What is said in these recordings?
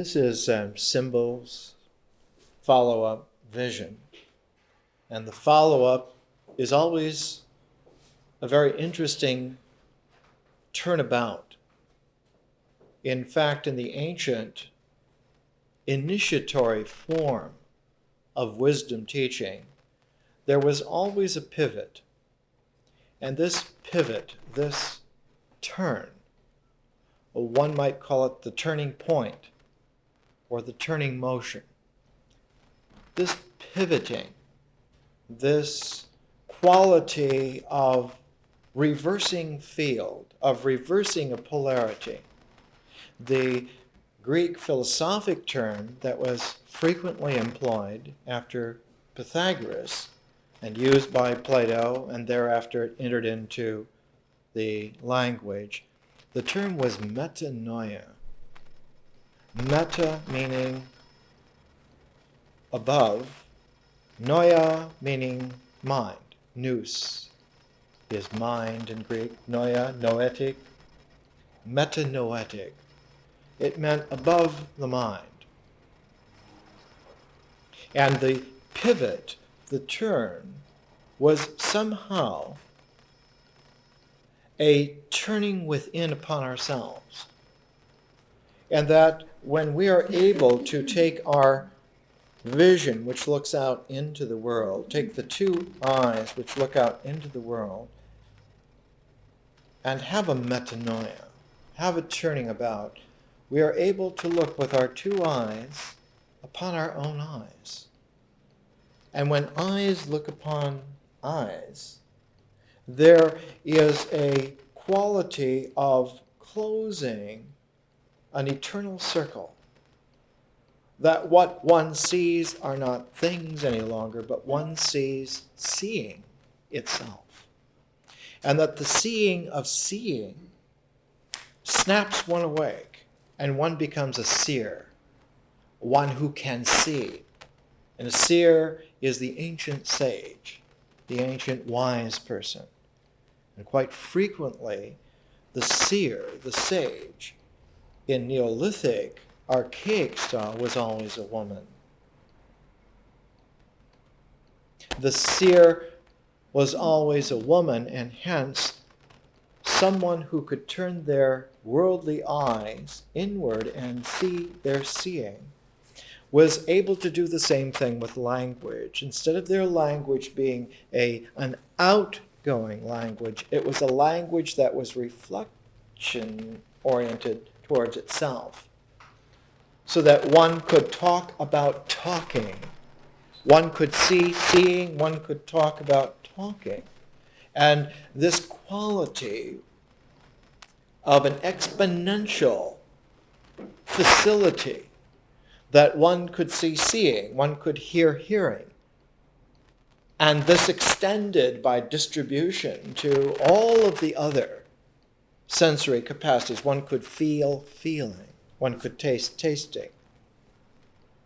This is symbols, follow-up, vision. And the follow-up is always a very interesting turnabout. In fact, in the ancient initiatory form of wisdom teaching, there was always a pivot. And this pivot, this turn, or one might call it the turning point or the turning motion. This pivoting, this quality of reversing field, of reversing a polarity. The Greek philosophic term that was frequently employed after Pythagoras and used by Plato, and thereafter it entered into the language, the term was metanoia. Meta meaning above, noia meaning mind. Nous is mind in Greek. Noia, noetic, metanoetic. It meant above the mind. And the pivot, the turn, was somehow a turning within upon ourselves. And that when we are able to take our vision, which looks out into the world, take the two eyes which look out into the world, and have a metanoia, have a turning about, we are able to look with our two eyes upon our own eyes. And when eyes look upon eyes, there is a quality of closing an eternal circle. That what one sees are not things any longer, but one sees seeing itself. And that the seeing of seeing snaps one awake, and one becomes a seer, one who can see. And a seer is the ancient sage, the ancient wise person. And quite frequently, the seer, the sage, in Neolithic, archaic style, was always a woman. The seer was always a woman, and hence someone who could turn their worldly eyes inward and see their seeing was able to do the same thing with language. Instead of their language being an outgoing language, it was a language that was reflection-oriented towards itself, so that one could talk about talking. One could see seeing, one could talk about talking. And this quality of an exponential facility that one could see seeing, one could hear hearing, and this extended by distribution to all of the other sensory capacities. One could feel feeling, one could taste tasting,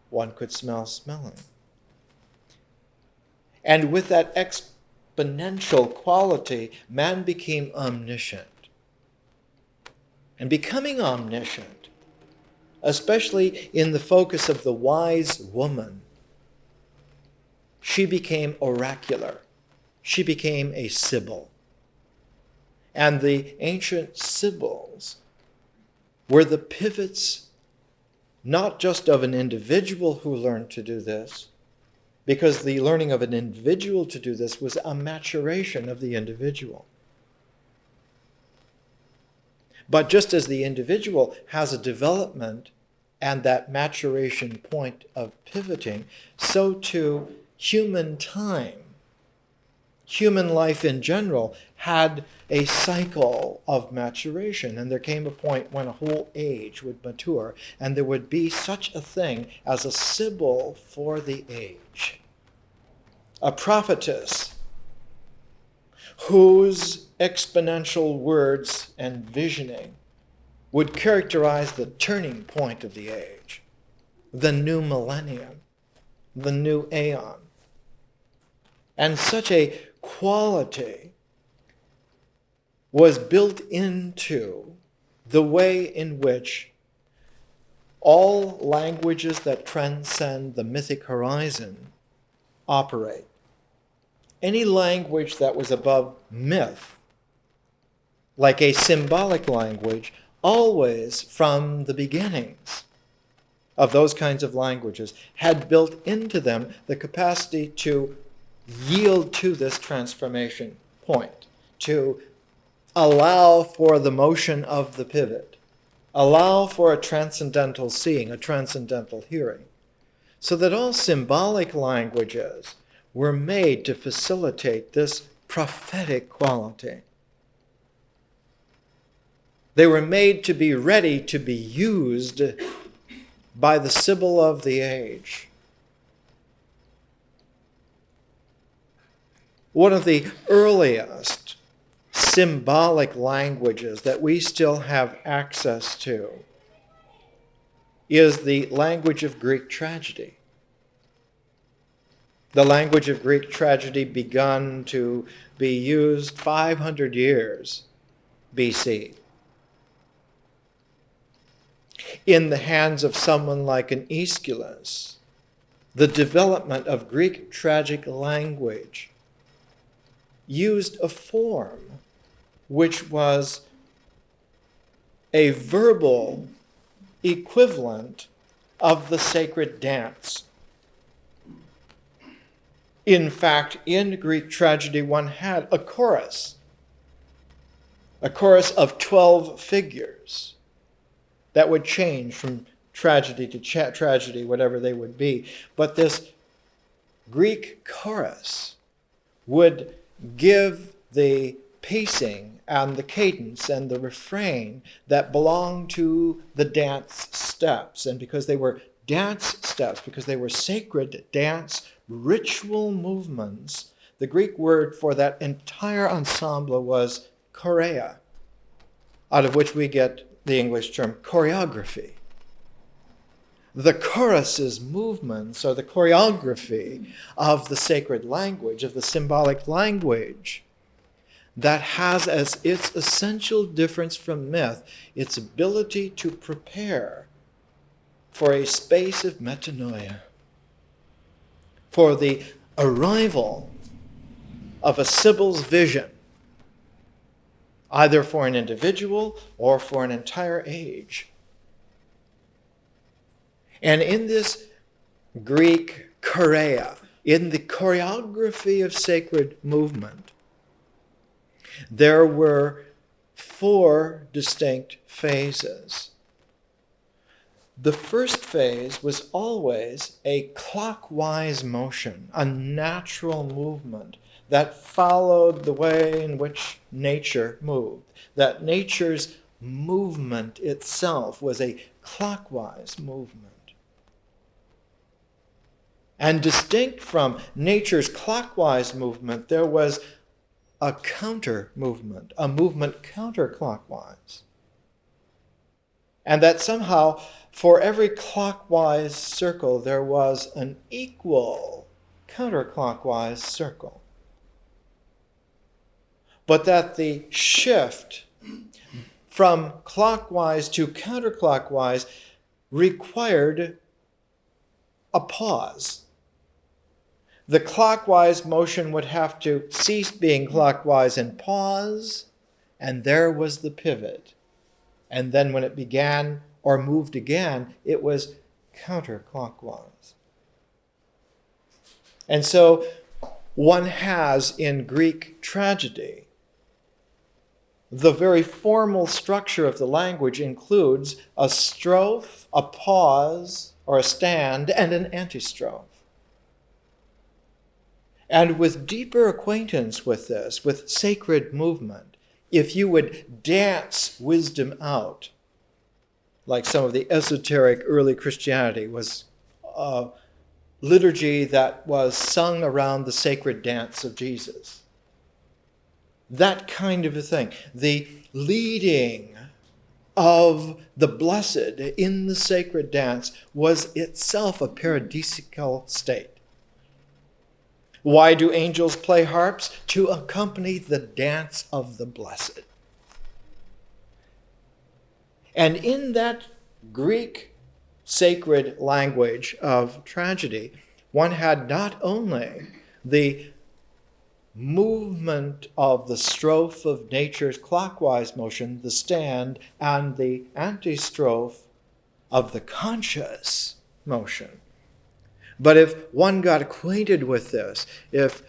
one could smell smelling. And with that exponential quality, man became omniscient. And becoming omniscient, especially in the focus of the wise woman, she became oracular. She became a sibyl. And the ancient sibyls were the pivots not just of an individual who learned to do this, because the learning of an individual to do this was a maturation of the individual. But just as the individual has a development and that maturation point of pivoting, so too human time, human life in general, had a cycle of maturation. And there came a point when a whole age would mature, and there would be such a thing as a sibyl for the age, a prophetess whose exponential words and visioning would characterize the turning point of the age, the new millennium, the new aeon. And such a quality was built into the way in which all languages that transcend the mythic horizon operate. Any language that was above myth, like a symbolic language, always from the beginnings of those kinds of languages had built into them the capacity to yield to this transformation point, to allow for the motion of the pivot, allow for a transcendental seeing, a transcendental hearing, so that all symbolic languages were made to facilitate this prophetic quality. They were made to be ready to be used by the Sibyl of the age. One of the earliest symbolic languages that we still have access to is the language of Greek tragedy. The language of Greek tragedy begun to be used 500 years BC. In the hands of someone like an Aeschylus, the development of Greek tragic language used a form which was a verbal equivalent of the sacred dance. In fact, in Greek tragedy, one had a chorus of 12 figures that would change from tragedy to tragedy, whatever they would be. But this Greek chorus would give the pacing and the cadence and the refrain that belonged to the dance steps. And because they were dance steps, because they were sacred dance ritual movements, the Greek word for that entire ensemble was choreia, out of which we get the English term choreography. The chorus's movements are the choreography of the sacred language, of the symbolic language, that has as its essential difference from myth its ability to prepare for a space of metanoia, for the arrival of a Sibyl's vision, either for an individual or for an entire age. And in this Greek choreia, in the choreography of sacred movement, there were 4 distinct phases. The first phase was always a clockwise motion, a natural movement that followed the way in which nature moved. That nature's movement itself was a clockwise movement. And distinct from nature's clockwise movement, there was a counter movement, a movement counterclockwise. And that somehow, for every clockwise circle, there was an equal counterclockwise circle. But that the shift from clockwise to counterclockwise required a pause. The clockwise motion would have to cease being clockwise and pause, and there was the pivot. And then when it began or moved again, it was counterclockwise. And so one has in Greek tragedy, the very formal structure of the language includes a strophe, a pause or a stand, and an antistrophe. And with deeper acquaintance with this, with sacred movement, if you would dance wisdom out, like some of the esoteric early Christianity was a liturgy that was sung around the sacred dance of Jesus. That kind of a thing. The leading of the blessed in the sacred dance was itself a paradisical state. Why do angels play harps? To accompany the dance of the blessed. And in that Greek sacred language of tragedy, one had not only the movement of the strophe of nature's clockwise motion, the stand, and the antistrophe of the conscious motion. But if one got acquainted with this, if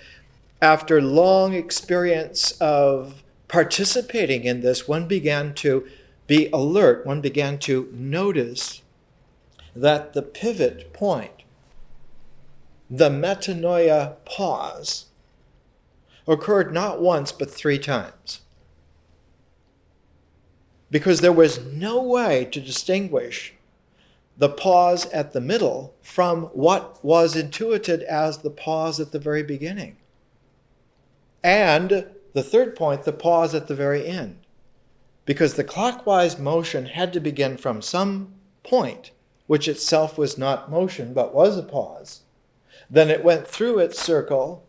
after long experience of participating in this, one began to be alert, one began to notice that the pivot point, the metanoia pause, occurred not once but 3 times. Because there was no way to distinguish the pause at the middle from what was intuited as the pause at the very beginning. And the third point, the pause at the very end. Because the clockwise motion had to begin from some point, which itself was not motion but was a pause. Then it went through its circle,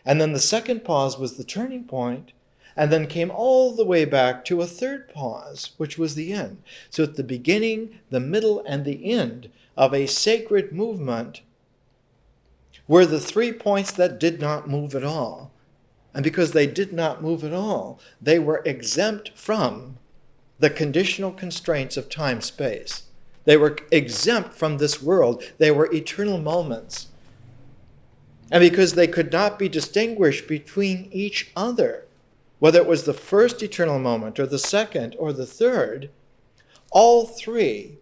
and then the second pause was the turning point, and then came all the way back to a third pause, which was the end. So at the beginning, the middle, and the end of a sacred movement were the 3 points that did not move at all. And because they did not move at all, they were exempt from the conditional constraints of time-space. They were exempt from this world. They were eternal moments. And because they could not be distinguished between each other, whether it was the first eternal moment or the second or the third, all 3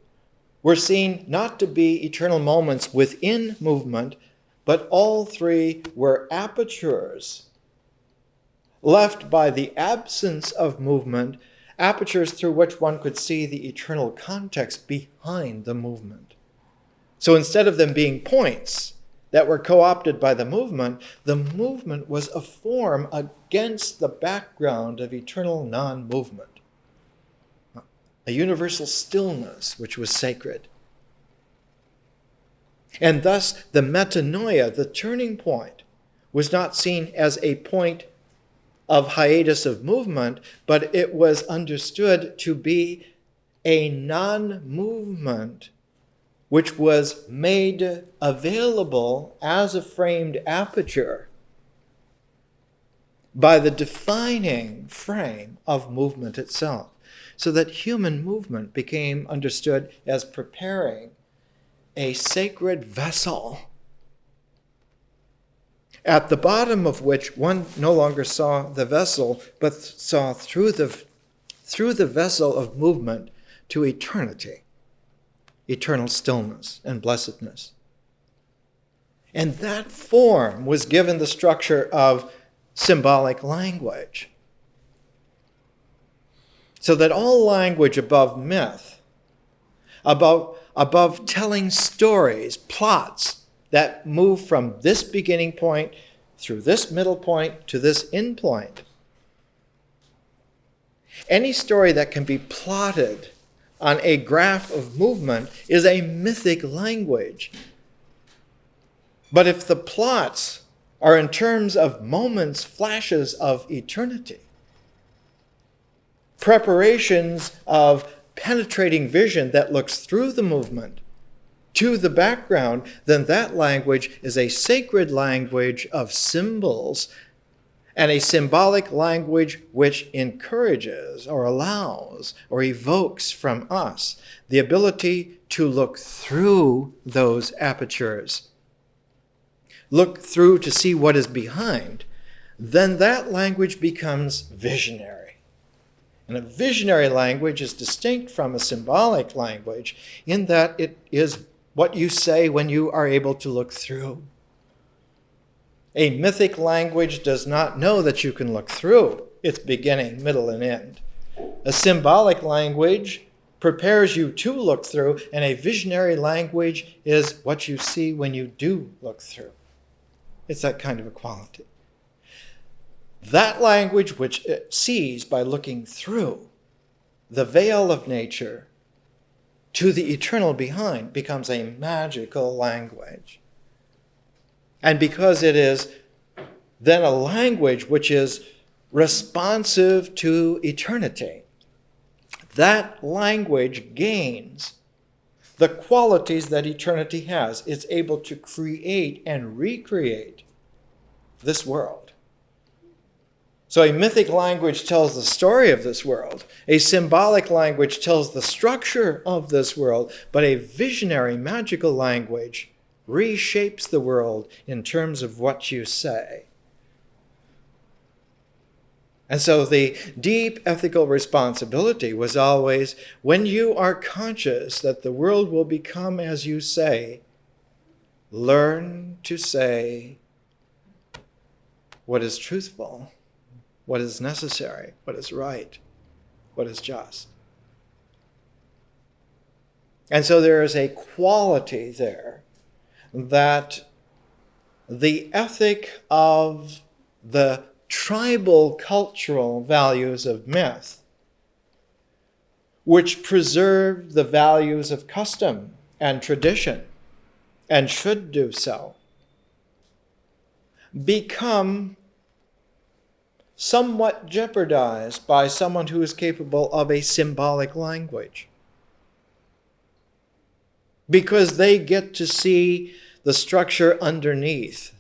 were seen not to be eternal moments within movement, but all 3 were apertures left by the absence of movement, apertures through which one could see the eternal context behind the movement. So instead of them being points that were co-opted by the movement was a form against the background of eternal non-movement, a universal stillness which was sacred. And thus the metanoia, the turning point, was not seen as a point of hiatus of movement, but it was understood to be a non-movement which was made available as a framed aperture by the defining frame of movement itself, so that human movement became understood as preparing a sacred vessel, at the bottom of which one no longer saw the vessel, but saw through the vessel of movement to eternity, eternal stillness and blessedness. And that form was given the structure of symbolic language. So that all language above myth, above telling stories, plots, that move from this beginning point through this middle point to this end point. Any story that can be plotted on a graph of movement is a mythic language. But if the plots are in terms of moments, flashes of eternity, preparations of penetrating vision that looks through the movement to the background, then that language is a sacred language of symbols and a symbolic language which encourages or allows or evokes from us the ability to look through those apertures, look through to see what is behind. Then that language becomes visionary. And a visionary language is distinct from a symbolic language in that it is what you say when you are able to look through. A mythic language does not know that you can look through its beginning, middle, and end. A symbolic language prepares you to look through, and a visionary language is what you see when you do look through. It's that kind of a quality. That language which it sees by looking through the veil of nature to the eternal behind becomes a magical language. And because it is then a language which is responsive to eternity, that language gains the qualities that eternity has. It's able to create and recreate this world. So a mythic language tells the story of this world. A symbolic language tells the structure of this world. But a visionary, magical language reshapes the world in terms of what you say. And so the deep ethical responsibility was always, when you are conscious that the world will become as you say, learn to say what is truthful, what is necessary, what is right, what is just. And so there is a quality there that the ethic of the tribal cultural values of myth, which preserve the values of custom and tradition, and should do so, become somewhat jeopardized by someone who is capable of a symbolic language. Because they get to see the structure underneath.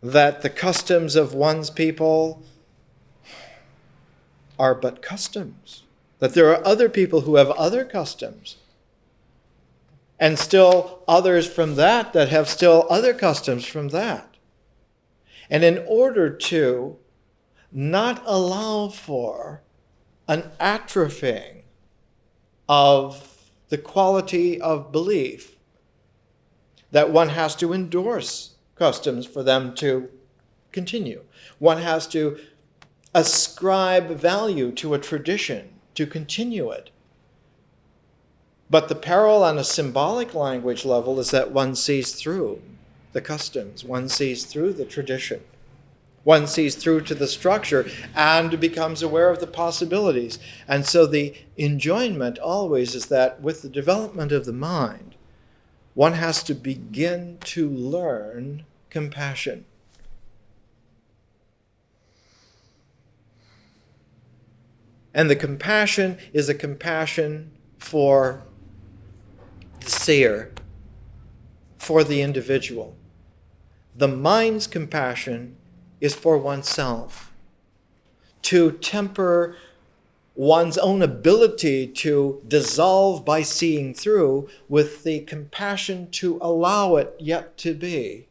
That the customs of one's people are but customs. That there are other people who have other customs. And still others from that have still other customs from that. And in order to not allow for an atrophying of the quality of belief, that one has to endorse customs for them to continue. One has to ascribe value to a tradition to continue it. But the peril on a symbolic language level is that one sees through the customs, one sees through the tradition, one sees through to the structure and becomes aware of the possibilities. And so the enjoyment always is that with the development of the mind, one has to begin to learn compassion. And the compassion is a compassion for the seer, for the individual. The mind's compassion is for oneself, to temper one's own ability to dissolve by seeing through with the compassion to allow it yet to be.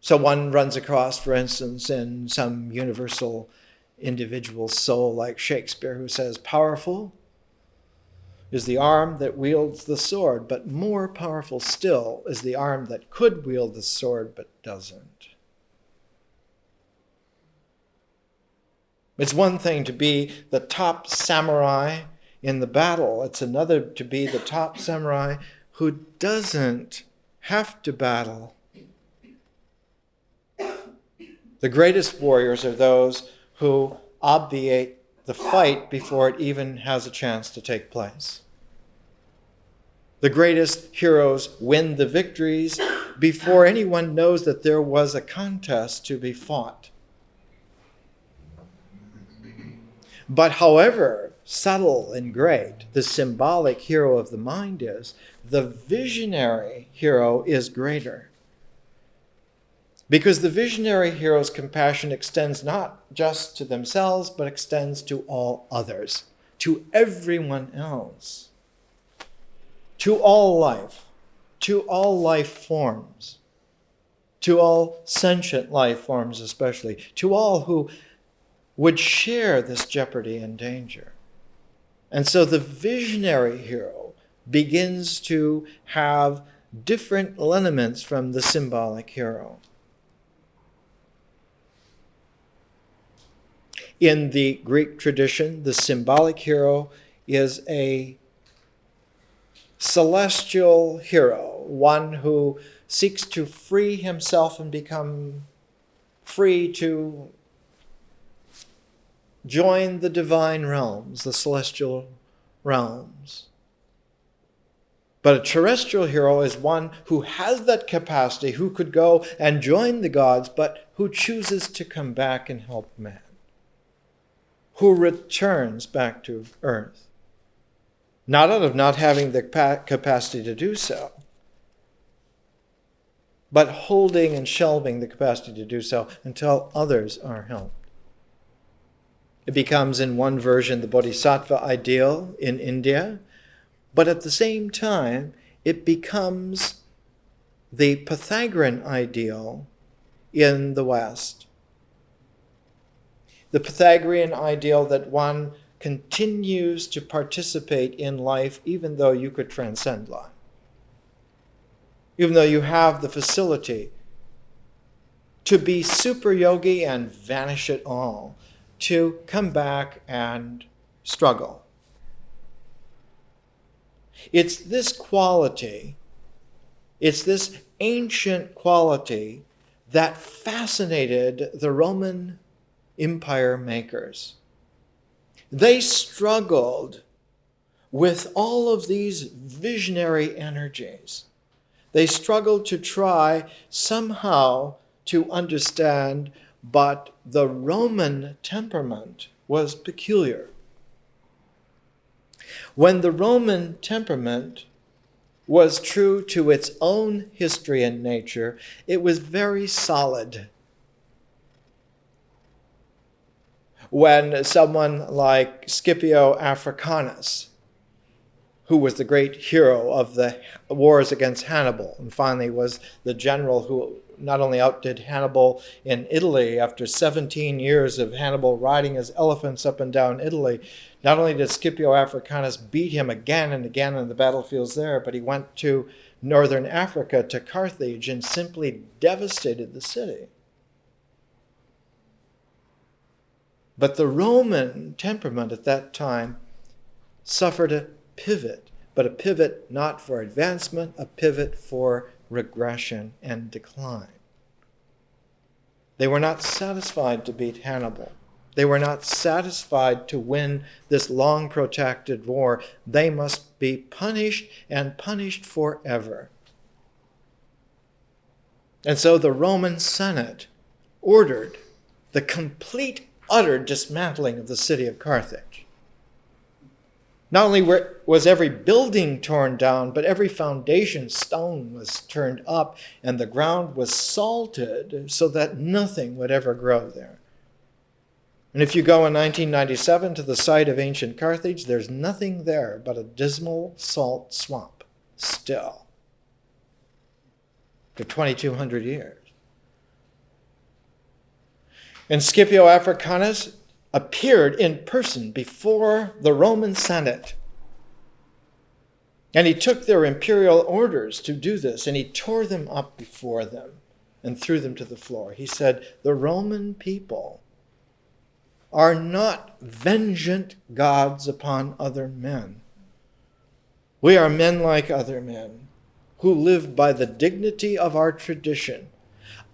So one runs across, for instance, in some universal individual soul like Shakespeare, who says, powerful is the arm that wields the sword, but more powerful still is the arm that could wield the sword but doesn't. It's one thing to be the top samurai in the battle. It's another to be the top samurai who doesn't have to battle. The greatest warriors are those who obviate the fight before it even has a chance to take place. The greatest heroes win the victories before anyone knows that there was a contest to be fought. But however subtle and great the symbolic hero of the mind is, the visionary hero is greater. Because the visionary hero's compassion extends not just to themselves, but extends to all others, to everyone else, to all life forms, to all sentient life forms especially, to all who would share this jeopardy and danger. And so the visionary hero begins to have different lineaments from the symbolic hero. In the Greek tradition, the symbolic hero is a celestial hero, one who seeks to free himself and become free to join the divine realms, the celestial realms. But a terrestrial hero is one who has that capacity, who could go and join the gods, but who chooses to come back and help man, who returns back to earth. Not out of not having the capacity to do so, but holding and shelving the capacity to do so until others are helped. It becomes, in one version, the Bodhisattva ideal in India, but at the same time, it becomes the Pythagorean ideal in the West. The Pythagorean ideal that one continues to participate in life even though you could transcend life. Even though you have the facility to be super yogi and vanish it all, to come back and struggle. It's this quality, it's this ancient quality that fascinated the Roman Empire makers. They struggled with all of these visionary energies. They struggled to try somehow to understand, but the Roman temperament was peculiar. When the Roman temperament was true to its own history and nature, it was very solid. When someone like Scipio Africanus, who was the great hero of the wars against Hannibal, and finally was the general who not only outdid Hannibal in Italy after 17 years of Hannibal riding his elephants up and down Italy, not only did Scipio Africanus beat him again and again on the battlefields there, but he went to northern Africa, to Carthage, and simply devastated the city. But the Roman temperament at that time suffered a pivot, but a pivot not for advancement, a pivot for regression and decline. They were not satisfied to beat Hannibal. They were not satisfied to win this long protracted war. They must be punished, and punished forever. And so the Roman Senate ordered the complete, utter dismantling of the city of Carthage. Not only was every building torn down, but every foundation stone was turned up, and the ground was salted so that nothing would ever grow there. And if you go in 1997 to the site of ancient Carthage, there's nothing there but a dismal salt swamp still for 2,200 years. And Scipio Africanus appeared in person before the Roman Senate. And he took their imperial orders to do this, and he tore them up before them and threw them to the floor. He said, the Roman people are not vengeant gods upon other men. We are men like other men who live by the dignity of our tradition.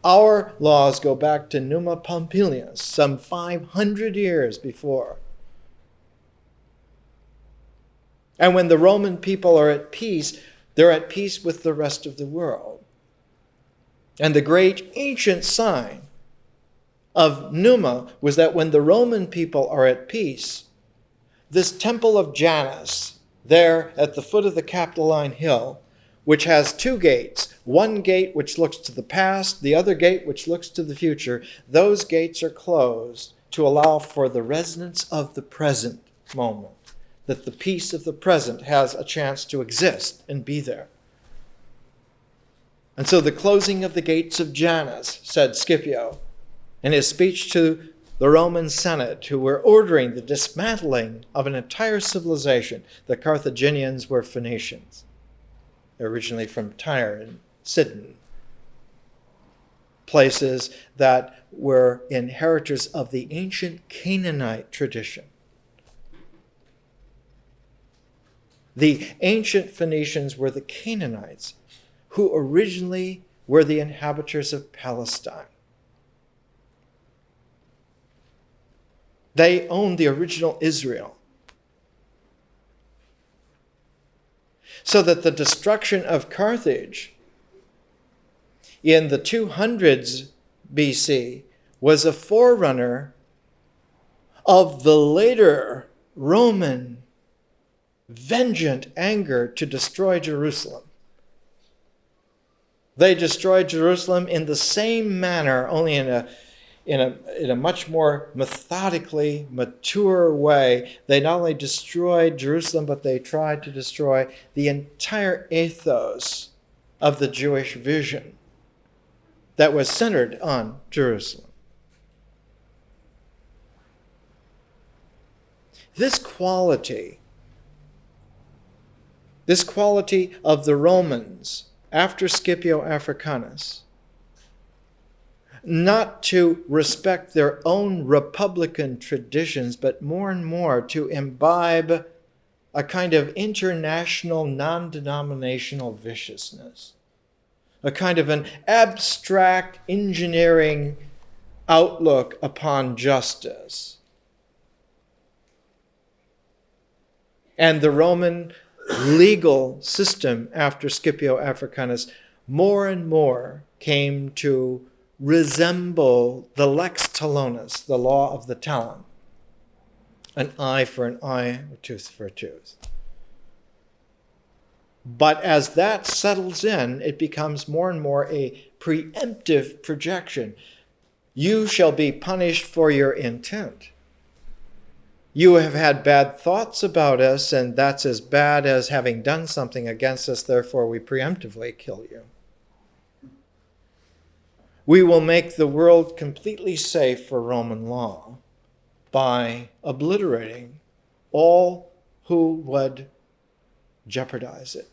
Our laws go back to Numa Pompilius, some 500 years before. And when the Roman people are at peace, they're at peace with the rest of the world. And the great ancient sign of Numa was that when the Roman people are at peace, this temple of Janus, there at the foot of the Capitoline Hill, which has two gates, one gate which looks to the past, the other gate which looks to the future, those gates are closed to allow for the resonance of the present moment, that the peace of the present has a chance to exist and be there. And so the closing of the gates of Janus, said Scipio in his speech to the Roman Senate, who were ordering the dismantling of an entire civilization. The Carthaginians were Phoenicians, originally from Tyre and Sidon, places that were inheritors of the ancient Canaanite tradition. The ancient Phoenicians were the Canaanites, who originally were the inhabitants of Palestine. They owned the original Israel. So that the destruction of Carthage in the 200s BC was a forerunner of the later Roman vengeant anger to destroy Jerusalem. They destroyed Jerusalem in the same manner, only in a much more methodically mature way. They not only destroyed Jerusalem, but they tried to destroy the entire ethos of the Jewish vision that was centered on Jerusalem. This quality of the Romans after Scipio Africanus, not to respect their own republican traditions, but more and more to imbibe a kind of international, non-denominational viciousness, a kind of an abstract engineering outlook upon justice. And the Roman legal system after Scipio Africanus more and more came to resemble the lex talionis, the law of the talon. An eye for an eye, a tooth for a tooth. But as that settles in, it becomes more and more a preemptive projection. You shall be punished for your intent. You have had bad thoughts about us, and that's as bad as having done something against us, therefore we preemptively kill you. We will make the world completely safe for Roman law by obliterating all who would jeopardize it.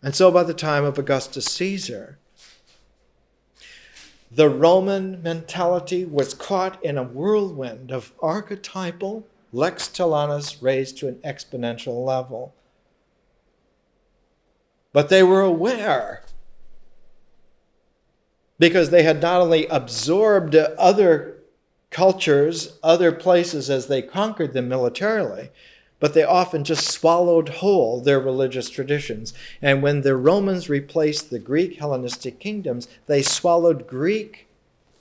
And so by the time of Augustus Caesar, the Roman mentality was caught in a whirlwind of archetypal lex talionis raised to an exponential level. But they were aware, because they had not only absorbed other cultures, other places as they conquered them militarily, but they often just swallowed whole their religious traditions. And when the Romans replaced the Greek Hellenistic kingdoms, they swallowed Greek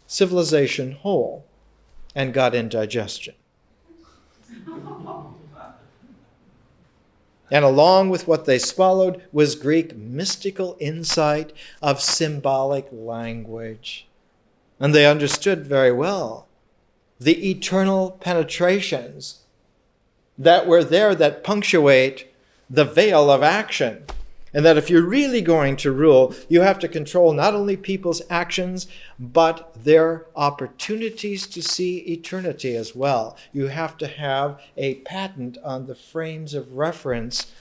civilization whole and got indigestion. And along with what they swallowed was Greek mystical insight of symbolic language. And they understood very well the eternal penetrations that were there that punctuate the veil of action. And that if you're really going to rule, you have to control not only people's actions, but their opportunities to see eternity as well. You have to have a patent on the frames of reference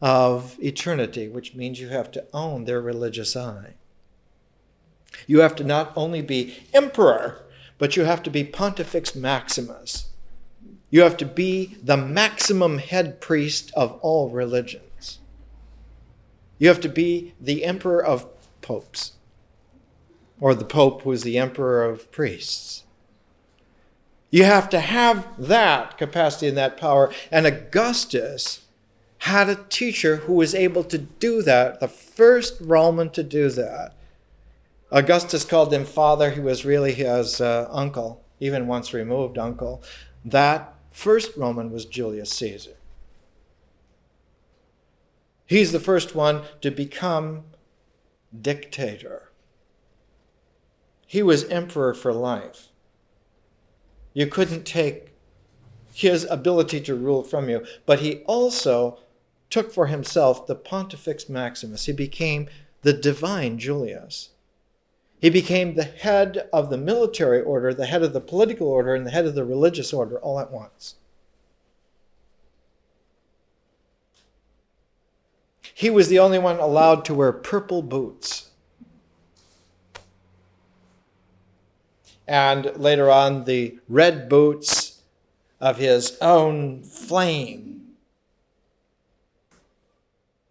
of eternity, which means you have to own their religious eye. You have to not only be emperor, but you have to be Pontifex Maximus. You have to be the maximum head priest of all religions. You have to be the emperor of popes, or the pope who is the emperor of priests. You have to have that capacity and that power. And Augustus had a teacher who was able to do that, the first Roman to do that. Augustus called him father. He was really his uncle, even once removed uncle. That first Roman was Julius Caesar. He's the first one to become dictator. He was emperor for life. You couldn't take his ability to rule from you, but he also took for himself the Pontifex Maximus. He became the divine Julius. He became the head of the military order, the head of the political order, and the head of the religious order all at once. He was the only one allowed to wear purple boots. And later on, the red boots of his own flame.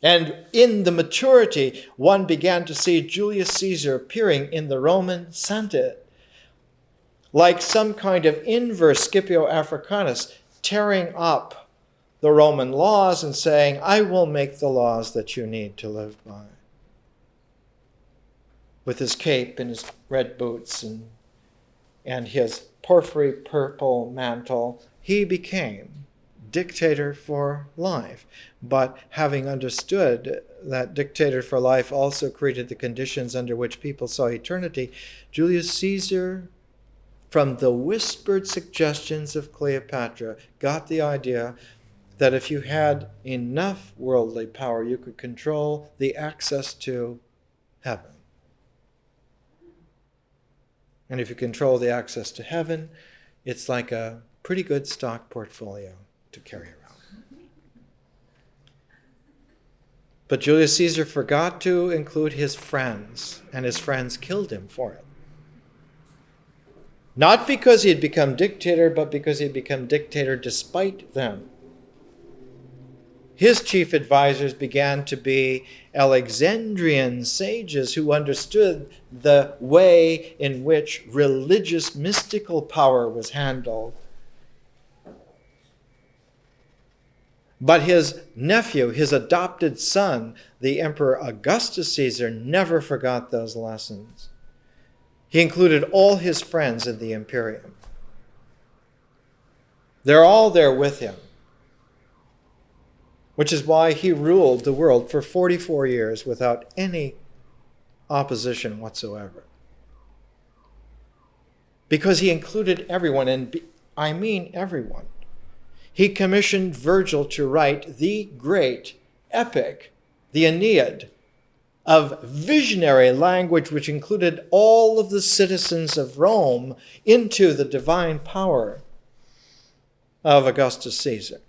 And in the maturity, one began to see Julius Caesar appearing in the Roman Senate, like some kind of inverse Scipio Africanus, tearing up the Roman laws and saying, I will make the laws that you need to live by. With his cape and his red boots and his porphyry purple mantle, he became dictator for life. But having understood that dictator for life also created the conditions under which people saw eternity, Julius Caesar, from the whispered suggestions of Cleopatra, got the idea that if you had enough worldly power, you could control the access to heaven. And if you control the access to heaven, it's like a pretty good stock portfolio to carry around. But Julius Caesar forgot to include his friends, and his friends killed him for it. Not because he had become dictator, but because he had become dictator despite them. His chief advisors began to be Alexandrian sages who understood the way in which religious mystical power was handled. But his nephew, his adopted son, the Emperor Augustus Caesar, never forgot those lessons. He included all his friends in the imperium. They're all there with him, which is why he ruled the world for 44 years without any opposition whatsoever. Because he included everyone, and I mean everyone. He commissioned Virgil to write the great epic, the Aeneid, of visionary language which included all of the citizens of Rome into the divine power of Augustus Caesar.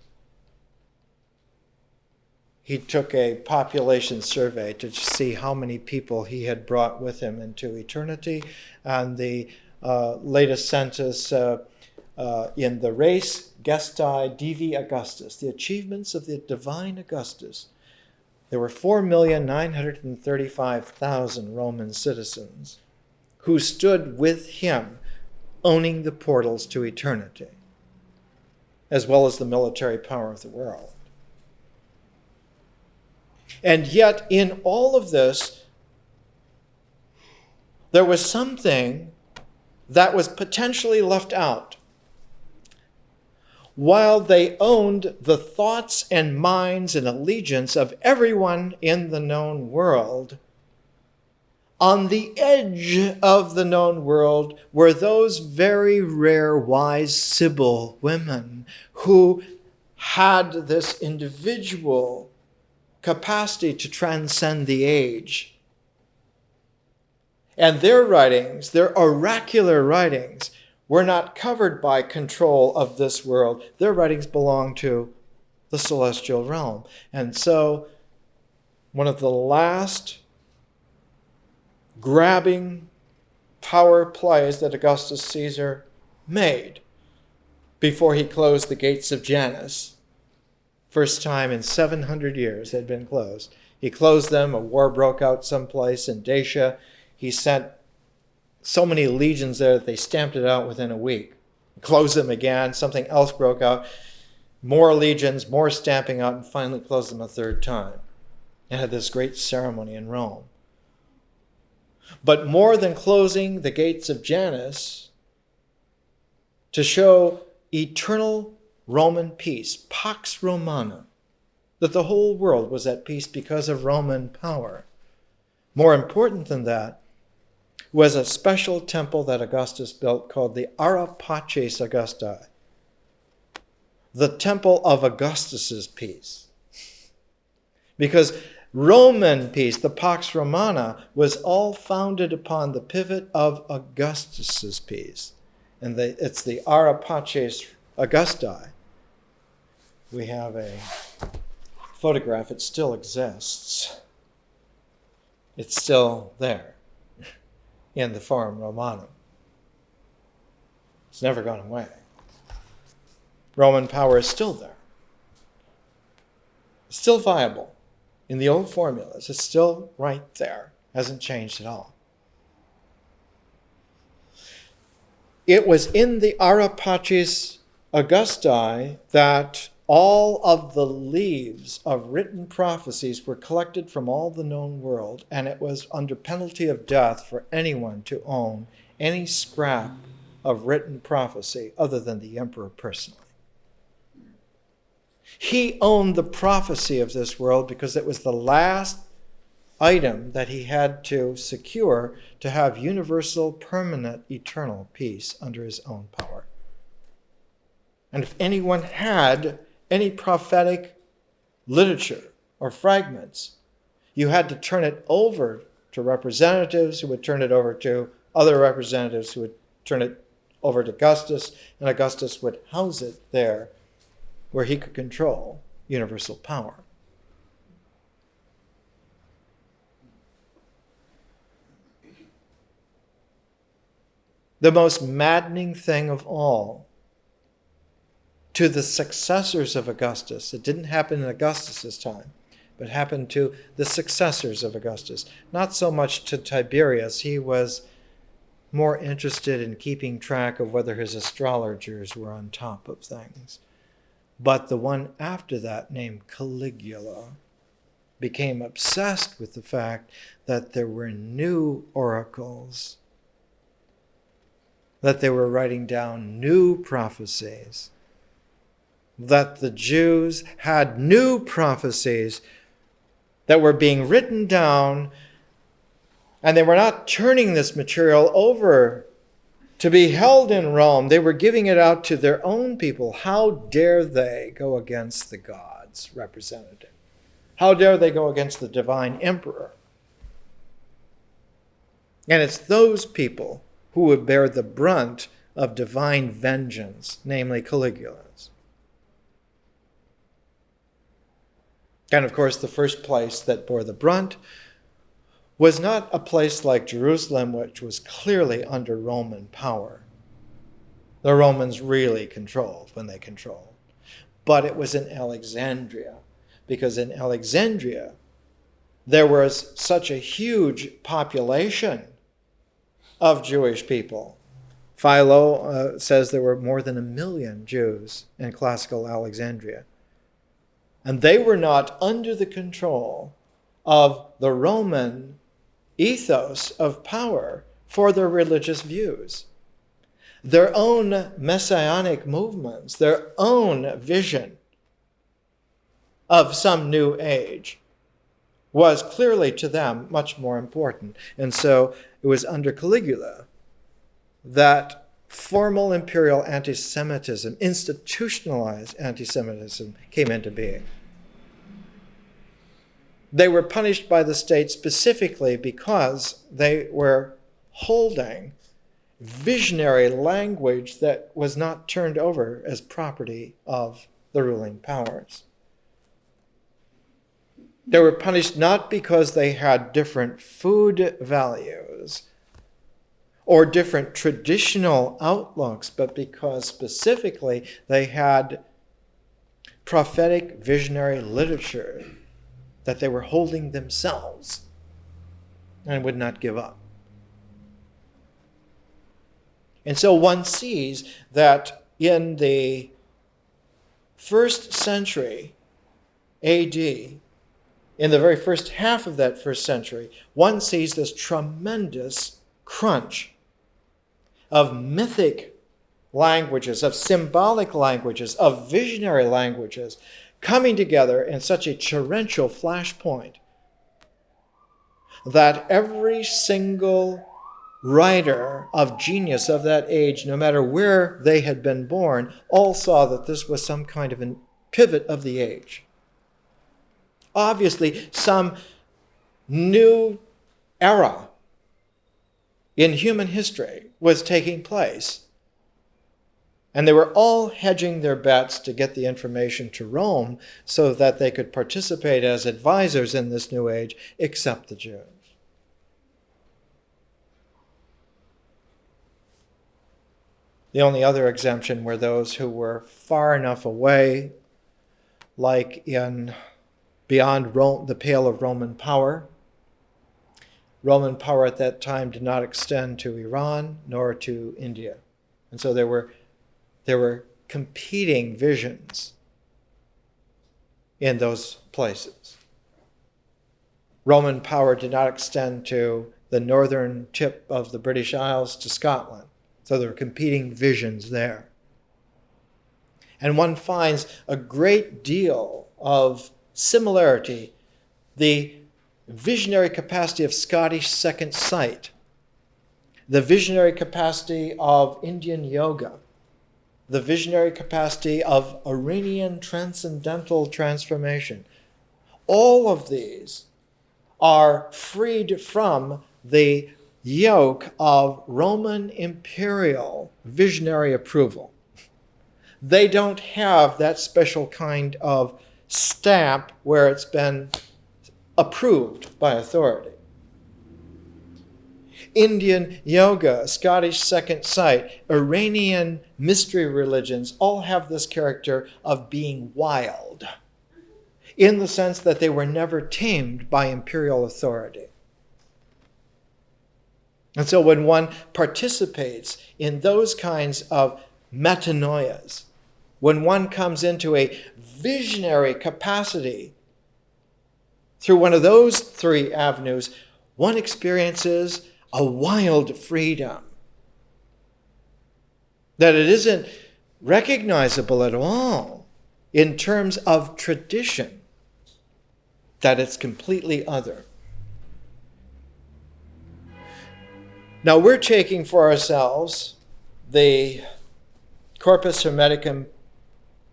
He took a population survey to see how many people he had brought with him into eternity, and the latest census in the Res Gestae Divi Augustus, the achievements of the divine Augustus, there were 4,935,000 Roman citizens who stood with him, owning the portals to eternity, as well as the military power of the world. And yet, in all of this, there was something that was potentially left out. While they owned the thoughts and minds and allegiance of everyone in the known world, on the edge of the known world were those very rare wise Sibyl women who had this individual capacity to transcend the age. And their writings, their oracular writings, were not covered by control of this world. Their writings belong to the celestial realm. And so, one of the last grabbing power plays that Augustus Caesar made before he closed the gates of Janus, first time in 700 years they'd been closed. He closed them, a war broke out someplace in Dacia. He sent so many legions there that they stamped it out within a week. Closed them again, something else broke out. More legions, more stamping out, and finally closed them a third time. And had this great ceremony in Rome. But more than closing the gates of Janus, to show eternal Roman peace, Pax Romana, that the whole world was at peace because of Roman power. More important than that was a special temple that Augustus built called the Ara Pacis Augusti, the temple of Augustus's peace. Because Roman peace, the Pax Romana, was all founded upon the pivot of Augustus's peace. And it's the Ara Pacis Augusti. We have a photograph. It still exists. It's still there in the Forum Romanum. It's never gone away. Roman power is still there. It's still viable in the old formulas. It's still right there. Hasn't changed at all. It was in the Ara Pacis Augusti that all of the leaves of written prophecies were collected from all the known world, and it was under penalty of death for anyone to own any scrap of written prophecy other than the emperor personally. He owned the prophecy of this world because it was the last item that he had to secure to have universal, permanent, eternal peace under his own power. And if anyone had any prophetic literature or fragments, you had to turn it over to representatives who would turn it over to other representatives who would turn it over to Augustus, and Augustus would house it there where he could control universal power. The most maddening thing of all, to the successors of Augustus, it didn't happen in Augustus's time, but happened to the successors of Augustus. Not so much to Tiberius. He was more interested in keeping track of whether his astrologers were on top of things. But the one after that, named Caligula, became obsessed with the fact that there were new oracles, that they were writing down new prophecies, that the Jews had new prophecies that were being written down, and they were not turning this material over to be held in Rome. They were giving it out to their own people. How dare they go against the gods' representative? How dare they go against the divine emperor? And it's those people who would bear the brunt of divine vengeance, namely Caligula's. And of course, the first place that bore the brunt was not a place like Jerusalem, which was clearly under Roman power. The Romans really controlled when they controlled. But it was in Alexandria, because in Alexandria, there was such a huge population of Jewish people. Philo says there were more than 1 million Jews in classical Alexandria. And they were not under the control of the Roman ethos of power for their religious views. Their own messianic movements, their own vision of some new age was clearly to them much more important. And so it was under Caligula that formal imperial anti-Semitism, institutionalized anti-Semitism, came into being. They were punished by the state specifically because they were holding visionary language that was not turned over as property of the ruling powers. They were punished not because they had different food values or different traditional outlooks, but because specifically they had prophetic visionary literature that they were holding themselves and would not give up. And so one sees that in the 1st century AD, in the very first half of that 1st century, one sees this tremendous crunch of mythic languages, of symbolic languages, of visionary languages coming together in such a torrential flashpoint that every single writer of genius of that age, no matter where they had been born, all saw that this was some kind of a pivot of the age. Obviously, some new era in human history was taking place. And they were all hedging their bets to get the information to Rome so that they could participate as advisors in this new age, except the Jews. The only other exemption were those who were far enough away, like beyond Rome, the pale of Roman power. Roman power at that time did not extend to Iran nor to India. And so there were competing visions in those places. Roman power did not extend to the northern tip of the British Isles to Scotland. So there are competing visions there. And one finds a great deal of similarity. The visionary capacity of Scottish second sight, the visionary capacity of Indian yoga, the visionary capacity of Iranian transcendental transformation. All of these are freed from the yoke of Roman imperial visionary approval. They don't have that special kind of stamp where it's been approved by authority. Indian yoga, Scottish second sight, Iranian mystery religions all have this character of being wild, in the sense that they were never tamed by imperial authority. And so when one participates in those kinds of metanoias, when one comes into a visionary capacity through one of those three avenues, one experiences a wild freedom that it isn't recognizable at all in terms of tradition, that it's completely other. Now we're taking for ourselves the Corpus Hermeticum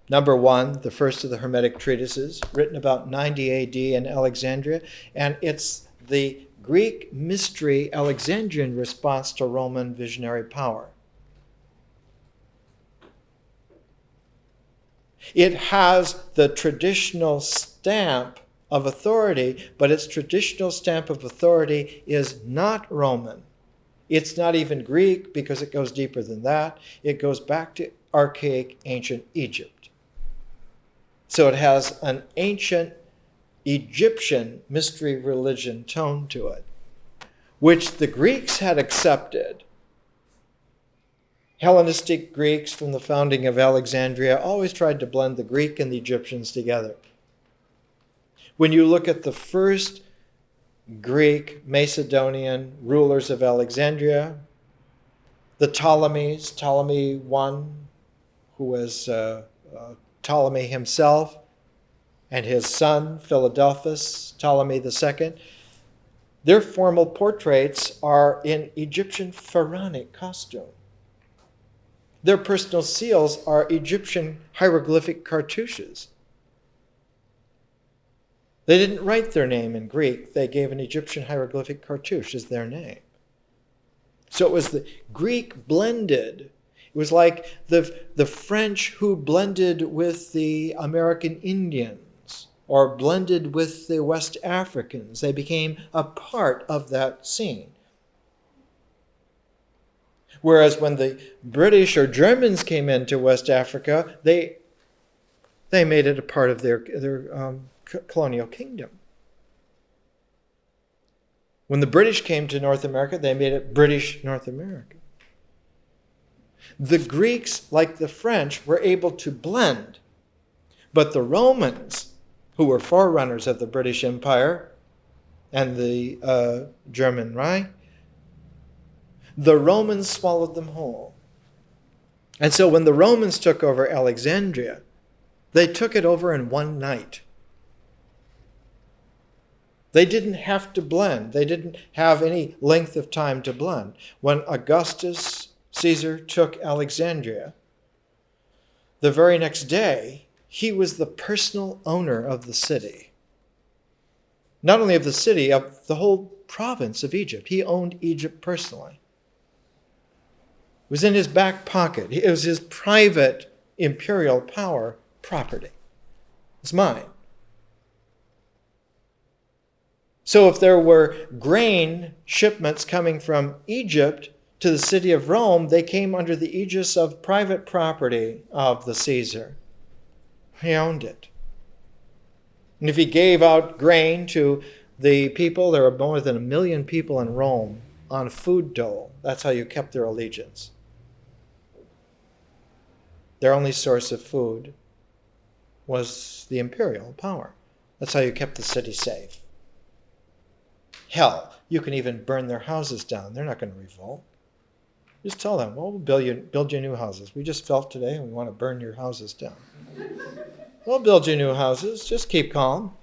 number 1, the first of the Hermetic treatises, written about 90 AD in Alexandria, and it's the Greek mystery Alexandrian response to Roman visionary power. It has the traditional stamp of authority, but its traditional stamp of authority is not Roman. It's not even Greek, because it goes deeper than that. It goes back to archaic ancient Egypt. So it has an ancient Egyptian mystery religion tone to it, which the Greeks had accepted. Hellenistic Greeks from the founding of Alexandria always tried to blend the Greek and the Egyptians together. When you look at the first Greek Macedonian rulers of Alexandria, the Ptolemies, Ptolemy I, who was Ptolemy himself, and his son, Philadelphus, Ptolemy II, their formal portraits are in Egyptian pharaonic costume. Their personal seals are Egyptian hieroglyphic cartouches. They didn't write their name in Greek. They gave an Egyptian hieroglyphic cartouche as their name. So it was the Greek blended. It was like the French who blended with the American Indians or blended with the West Africans. They became a part of that scene. Whereas when the British or Germans came into West Africa, they made it a part of their colonial kingdom. When the British came to North America, they made it British North America. The Greeks, like the French, were able to blend. But the Romans, who were forerunners of the British Empire and the German Reich, the Romans swallowed them whole. And so when the Romans took over Alexandria, they took it over in one night. They didn't have to blend. They didn't have any length of time to blend. When Augustus Caesar took Alexandria, the very next day, he was the personal owner of the city. Not only of the city, of the whole province of Egypt. He owned Egypt personally. It was in his back pocket. It was his private imperial power property. It's mine. So if there were grain shipments coming from Egypt to the city of Rome, they came under the aegis of private property of the Caesar. He owned it. And if he gave out grain to the people, there were more than 1 million people in Rome on food dole. That's how you kept their allegiance. Their only source of food was the imperial power. That's how you kept the city safe. Hell, you can even burn their houses down. They're not going to revolt. Just tell them, well, we'll build you new houses. We just felt today and we want to burn your houses down. We'll build you new houses. Just keep calm.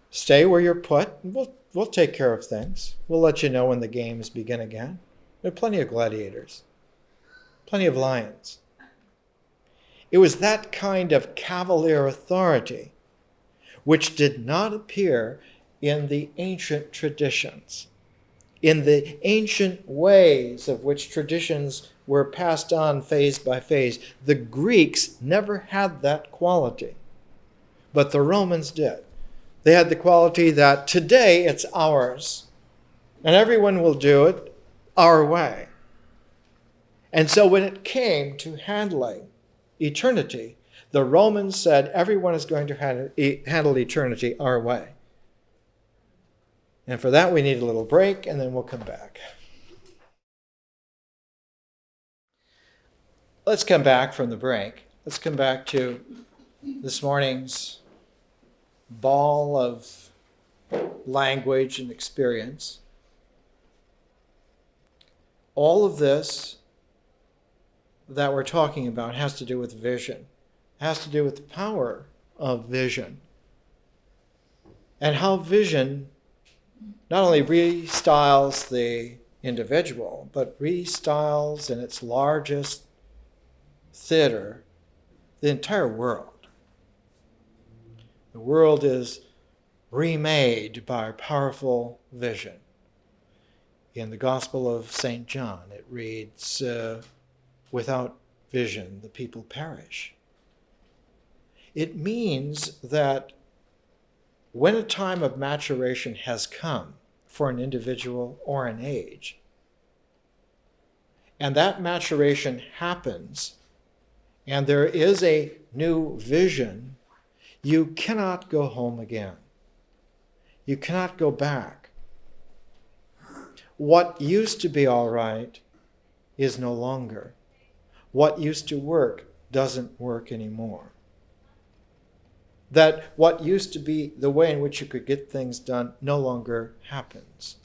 Stay where you're put. And we'll take care of things. We'll let you know when the games begin again. There are plenty of gladiators. Plenty of lions. It was that kind of cavalier authority which did not appear in the ancient traditions, in the ancient ways of which traditions were passed on phase by phase. The Greeks never had that quality, but the Romans did. They had the quality that today it's ours, and everyone will do it our way. And so when it came to handling eternity, the Romans said everyone is going to handle eternity our way. And for that we need a little break, and then we'll come back. Let's come back from the break. Let's come back to this morning's ball of language and experience. All of this that we're talking about has to do with vision. It has to do with the power of vision. And how vision not only restyles the individual, but restyles in its largest theater the entire world. The world is remade by powerful vision. In the Gospel of St. John, it reads, without vision, the people perish. It means that when a time of maturation has come for an individual or an age, and that maturation happens, and there is a new vision, you cannot go home again. You cannot go back. What used to be all right is no longer. What used to work doesn't work anymore. That what used to be the way in which you could get things done no longer happens.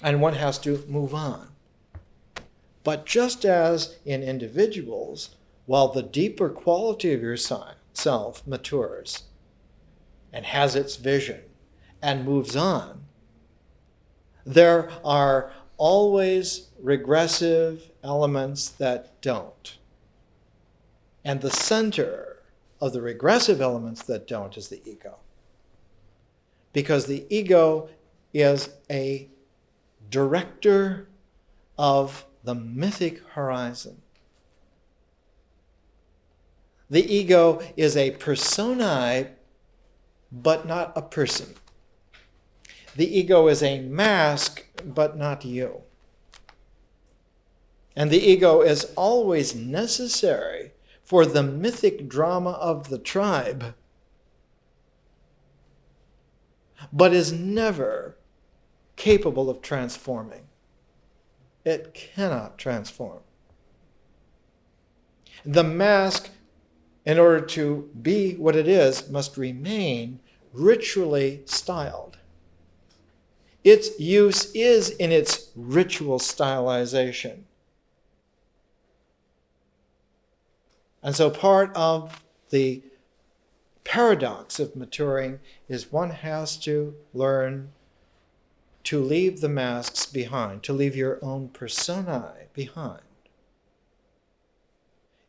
And one has to move on. But just as in individuals, while the deeper quality of your self matures and has its vision and moves on, there are always regressive elements that don't. And the center of the regressive elements that don't is the ego. Because the ego is a director of the mythic horizon. The ego is a personae, but not a person. The ego is a mask, but not you. And the ego is always necessary for the mythic drama of the tribe, but is never capable of transforming. It cannot transform. The mask, in order to be what it is, must remain ritually styled. Its use is in its ritual stylization. And so part of the paradox of maturing is one has to learn to leave the masks behind, to leave your own personae behind.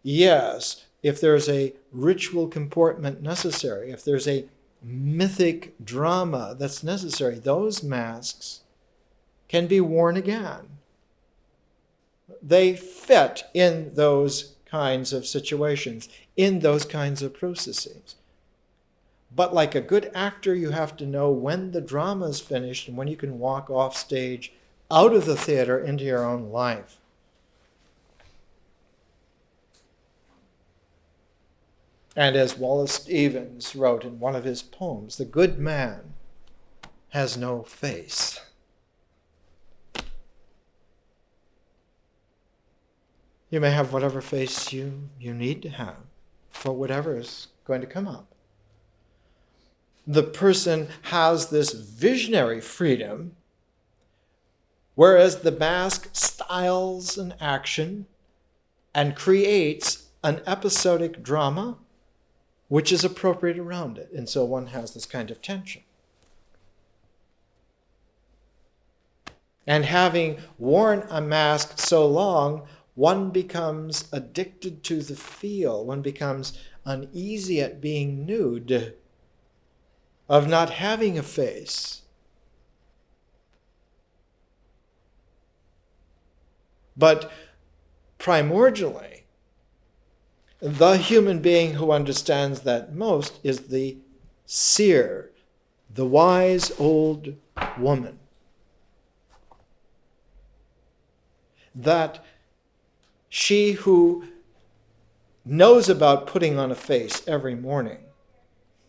Yes, if there's a ritual comportment necessary, if there's a mythic drama that's necessary, those masks can be worn again. They fit in those kinds of situations, in those kinds of processes. But like a good actor, you have to know when the drama is finished and when you can walk off stage, out of the theater, into your own life. And as Wallace Stevens wrote in one of his poems, the good man has no face. You may have whatever face you need to have for whatever is going to come up. The person has this visionary freedom whereas the mask styles an action and creates an episodic drama which is appropriate around it. And so one has this kind of tension. And having worn a mask so long, one becomes addicted to the feel. One becomes uneasy at being nude, of not having a face. But primordially, the human being who understands that most is the seer, the wise old woman. That she who knows about putting on a face every morning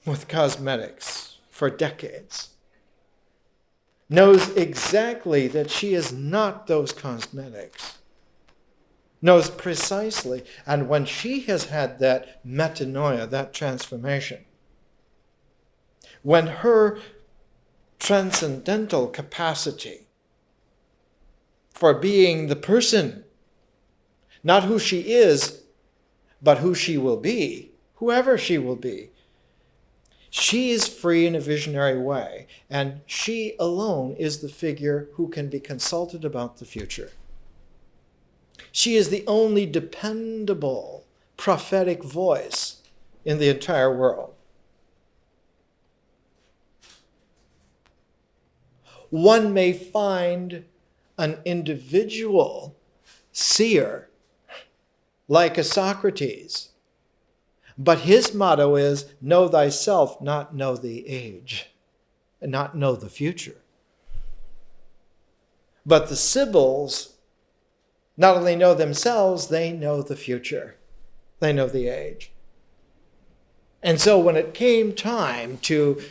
with cosmetics for decades, knows exactly that she is not those cosmetics, knows precisely, and when she has had that metanoia, that transformation, when her transcendental capacity for being the person, not who she is, but who she will be, whoever she will be. She is free in a visionary way, and she alone is the figure who can be consulted about the future. She is the only dependable prophetic voice in the entire world. One may find an individual seer like a Socrates, but his motto is, know thyself, not know the age, and not know the future. But the Sibyls not only know themselves, they know the future. They know the age. And so when it came time to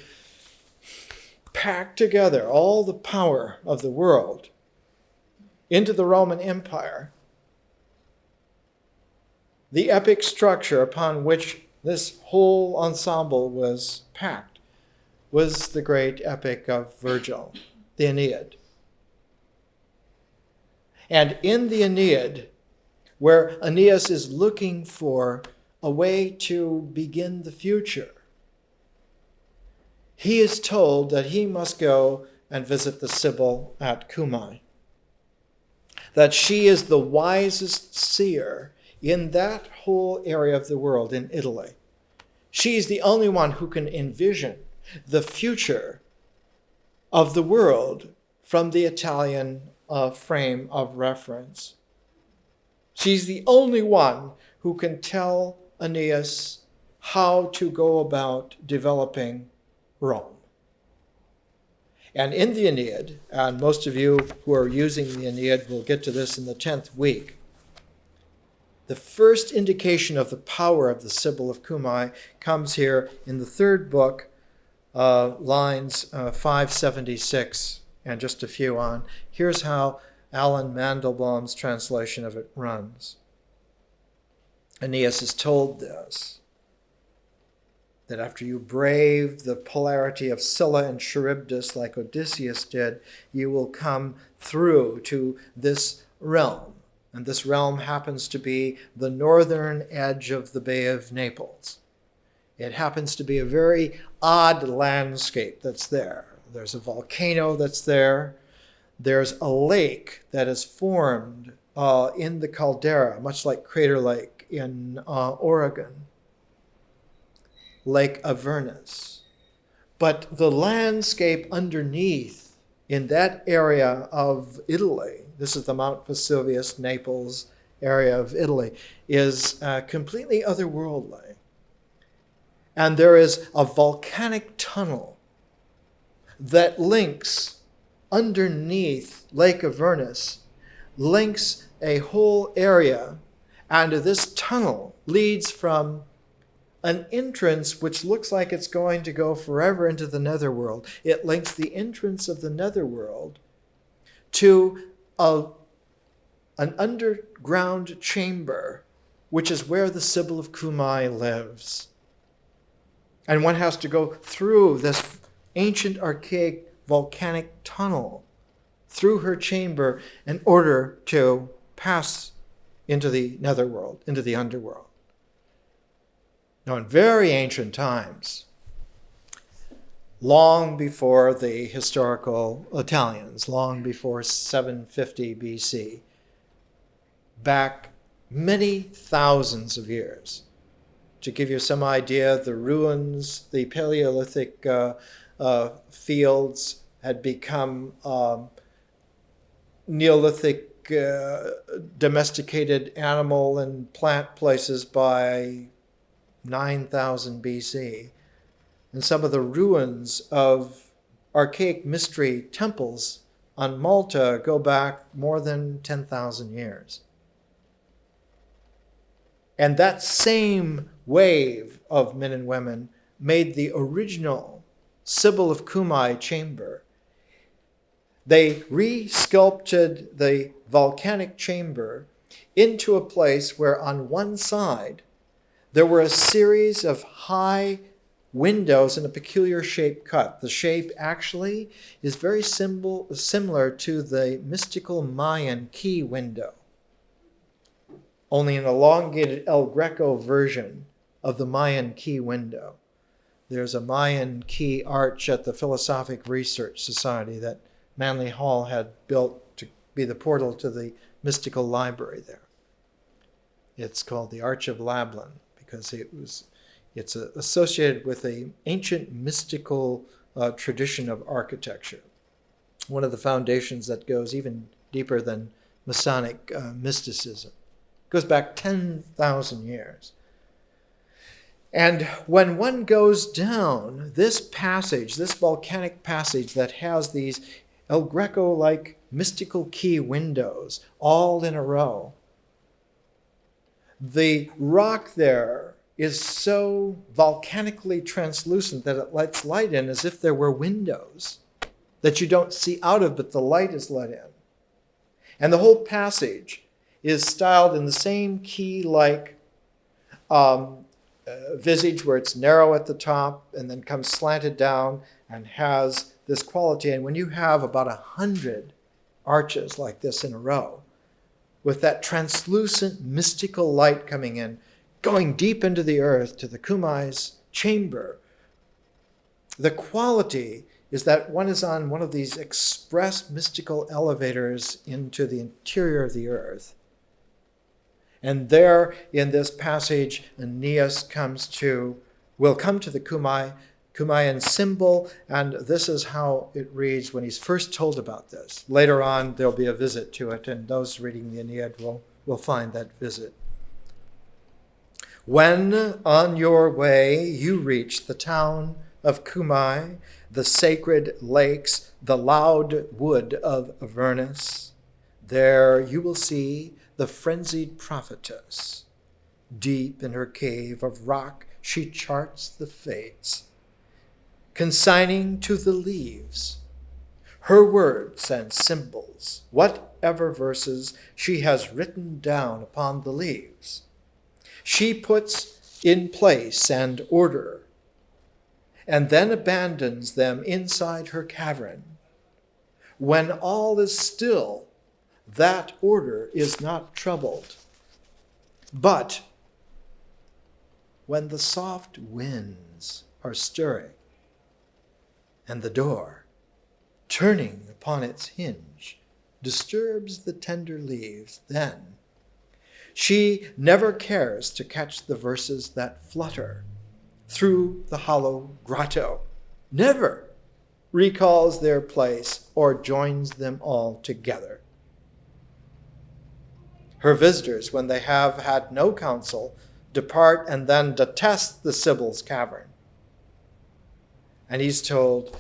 pack together all the power of the world into the Roman Empire, the epic structure upon which this whole ensemble was packed was the great epic of Virgil, the Aeneid. And in the Aeneid, where Aeneas is looking for a way to begin the future, he is told that he must go and visit the Sibyl at Cumae, that she is the wisest seer in that whole area of the world, in Italy. She's the only one who can envision the future of the world from the Italian frame of reference. She's the only one who can tell Aeneas how to go about developing Rome. And in the Aeneid, and most of you who are using the Aeneid will get to this in the 10th week, the first indication of the power of the Sibyl of Cumae comes here in the third book, lines 576 and just a few on. Here's how Alan Mandelbaum's translation of it runs. Aeneas is told this, that after you brave the polarity of Scylla and Charybdis like Odysseus did, you will come through to this realm. And this realm happens to be the northern edge of the Bay of Naples. It happens to be a very odd landscape that's there. There's a volcano that's there. There's a lake that is formed in the caldera, much like Crater Lake in Oregon, Lake Avernus. But the landscape underneath in that area of Italy, this is the Mount Vesuvius, Naples area of Italy, is completely otherworldly. And there is a volcanic tunnel that links underneath Lake Avernus, links a whole area, and this tunnel leads from an entrance which looks like it's going to go forever into the netherworld. It links the entrance of the netherworld to an underground chamber, which is where the Sibyl of Cumae lives. And one has to go through this ancient, archaic, volcanic tunnel through her chamber in order to pass into the netherworld, into the underworld. Now, in very ancient times, long before the historical Italians, long before 750 BC, back many thousands of years, to give you some idea, the ruins, the Paleolithic fields had become Neolithic domesticated animal and plant places by 9,000 BC. And some of the ruins of archaic mystery temples on Malta go back more than 10,000 years. And that same wave of men and women made the original Sibyl of Cumae chamber. They re-sculpted the volcanic chamber into a place where on one side there were a series of high windows in a peculiar shape cut. The shape actually is very similar to the mystical Mayan key window, only an elongated El Greco version of the Mayan key window. There's a Mayan key arch at the Philosophic Research Society that Manly Hall had built to be the portal to the mystical library there. It's called the Arch of Lablin because it's associated with an ancient mystical tradition of architecture, one of the foundations that goes even deeper than Masonic mysticism. It goes back 10,000 years. And when one goes down this passage, this volcanic passage that has these El Greco-like mystical key windows all in a row, the rock there is so volcanically translucent that it lets light in as if there were windows that you don't see out of, but the light is let in. And the whole passage is styled in the same key-like visage where it's narrow at the top and then comes slanted down and has this quality. And when you have about 100 arches like this in a row, with that translucent mystical light coming in, going deep into the earth to the Cumae's chamber, the quality is that one is on one of these express mystical elevators into the interior of the earth. And there in this passage, Aeneas will come to the Cumaean symbol, and this is how it reads when he's first told about this. Later on, there'll be a visit to it, and those reading the Aeneid will find that visit. When on your way you reach the town of Cumae, the sacred lakes, the loud wood of Avernus, there you will see the frenzied prophetess. Deep in her cave of rock she charts the fates, consigning to the leaves her words and symbols, whatever verses she has written down upon the leaves. She puts in place and order, and then abandons them inside her cavern. When all is still, that order is not troubled. But when the soft winds are stirring, and the door, turning upon its hinge, disturbs the tender leaves, then she never cares to catch the verses that flutter through the hollow grotto, never recalls their place or joins them all together. Her visitors, when they have had no counsel, depart and then detest the Sibyl's cavern. And he's told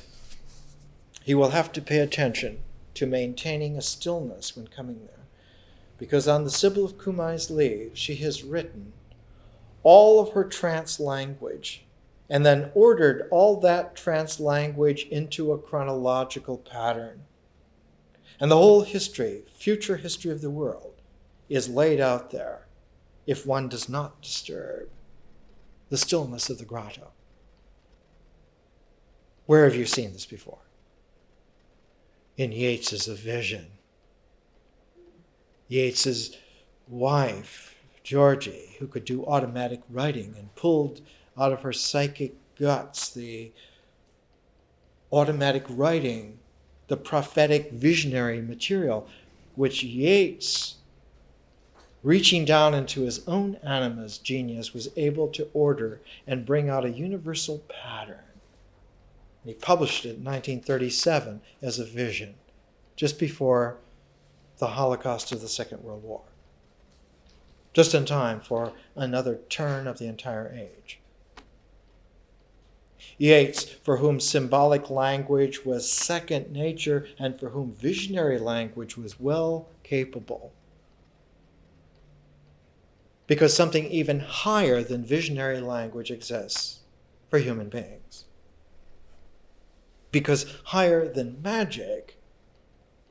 he will have to pay attention to maintaining a stillness when coming there, because on the Sibyl of Cumae's leaves she has written all of her trance language and then ordered all that trance language into a chronological pattern. And the whole history, future history of the world, is laid out there if one does not disturb the stillness of the grotto. Where have you seen this before? in Yeats's A Vision. Yeats's wife, Georgie, who could do automatic writing and pulled out of her psychic guts the automatic writing, the prophetic visionary material, which Yeats, reaching down into his own anima's genius, was able to order and bring out a universal pattern. And he published it in 1937 as A Vision, just before the Holocaust of the Second World War. Just in time for another turn of the entire age. Yeats, for whom symbolic language was second nature and for whom visionary language was well capable. Because something even higher than visionary language exists for human beings. Because higher than magic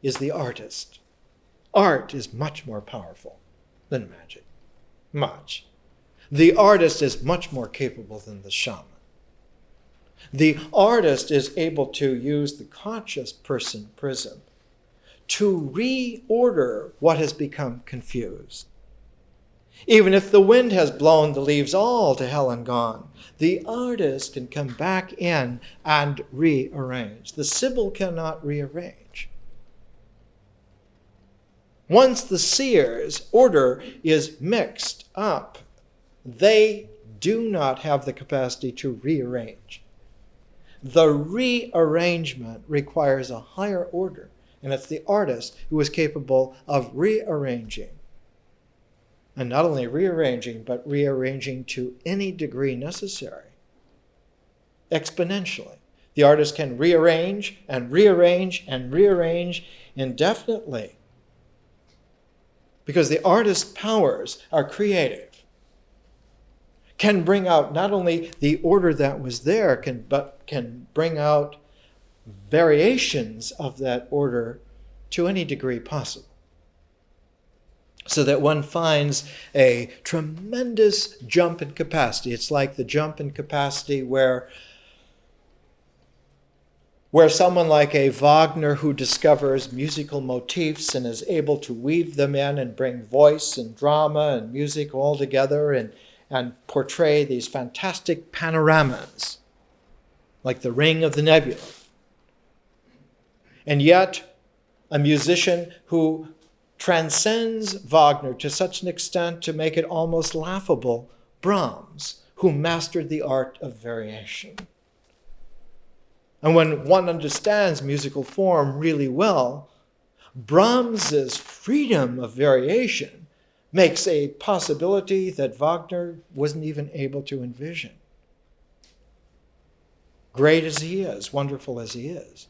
is the artist. Art is much more powerful than magic. Much. The artist is much more capable than the shaman. The artist is able to use the conscious person prism to reorder what has become confused. Even if the wind has blown the leaves all to hell and gone, the artist can come back in and rearrange. The Sibyl cannot rearrange. Once the seer's order is mixed up, they do not have the capacity to rearrange. The rearrangement requires a higher order, and it's the artist who is capable of rearranging. And not only rearranging, but rearranging to any degree necessary. Exponentially. The artist can rearrange and rearrange and rearrange indefinitely. Because the artist's powers are creative. Can bring out not only the order that was there, but can bring out variations of that order to any degree possible. So that one finds a tremendous jump in capacity. It's like the jump in capacity where someone like a Wagner who discovers musical motifs and is able to weave them in and bring voice and drama and music all together and portray these fantastic panoramas, like the Ring of the Nebula. And yet, a musician who transcends Wagner to such an extent to make it almost laughable, Brahms, who mastered the art of variation. And when one understands musical form really well, Brahms's freedom of variation makes a possibility that Wagner wasn't even able to envision. Great as he is, wonderful as he is,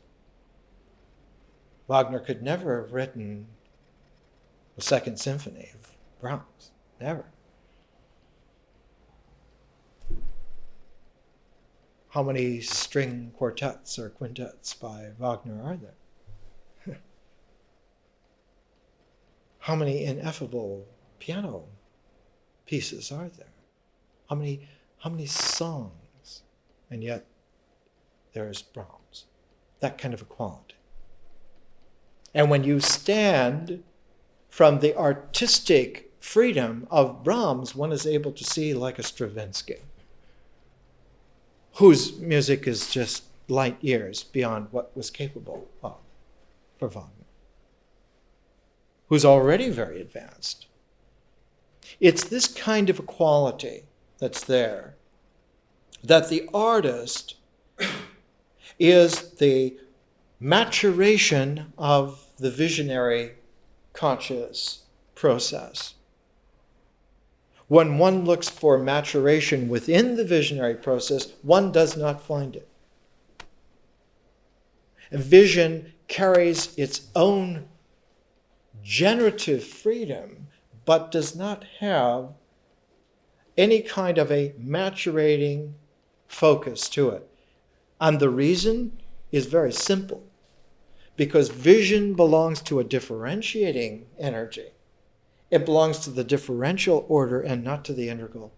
Wagner could never have written the Second Symphony of Brahms. Never. How many string quartets or quintets by Wagner are there? How many ineffable piano pieces are there? How many songs? And yet there's Brahms. That kind of equality. And when you stand from the artistic freedom of Brahms, one is able to see like a Stravinsky, whose music is just light years beyond what was capable of for Wagner, who's already very advanced. It's this kind of equality that's there, that the artist is the maturation of the visionary conscious process. When one looks for maturation within the visionary process, one does not find it. A vision carries its own generative freedom, but does not have any kind of a maturating focus to it. And the reason is very simple. Because vision belongs to a differentiating energy. It belongs to the differential order and not to the integral.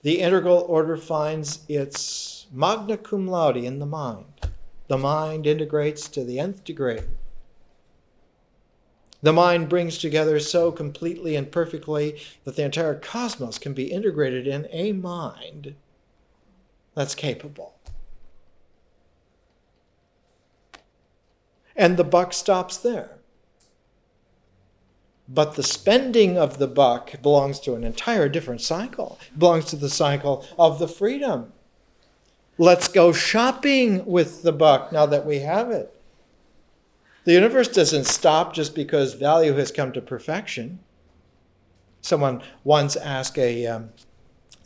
The integral order finds its magna cum laude in the mind. The mind integrates to the nth degree. The mind brings together so completely and perfectly that the entire cosmos can be integrated in a mind that's capable. And the buck stops there. But the spending of the buck belongs to an entire different cycle. It belongs to the cycle of the freedom. Let's go shopping with the buck now that we have it. The universe doesn't stop just because value has come to perfection. Someone once asked an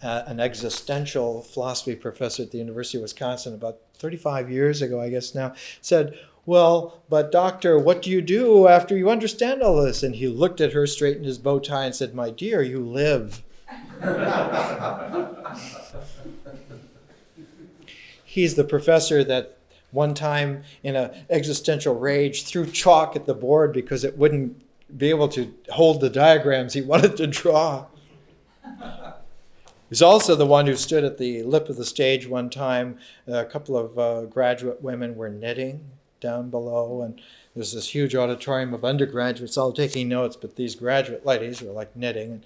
existential philosophy professor at the University of Wisconsin about 35 years ago, I guess now, said, "Well, but doctor, what do you do after you understand all this?" And he looked at her, straightened his bow tie, and said, "My dear, you live." He's the professor that one time in an existential rage threw chalk at the board because it wouldn't be able to hold the diagrams he wanted to draw. He's also the one who stood at the lip of the stage one time. A couple of graduate women were knitting down below, and there's this huge auditorium of undergraduates all taking notes, but these graduate ladies were like knitting. And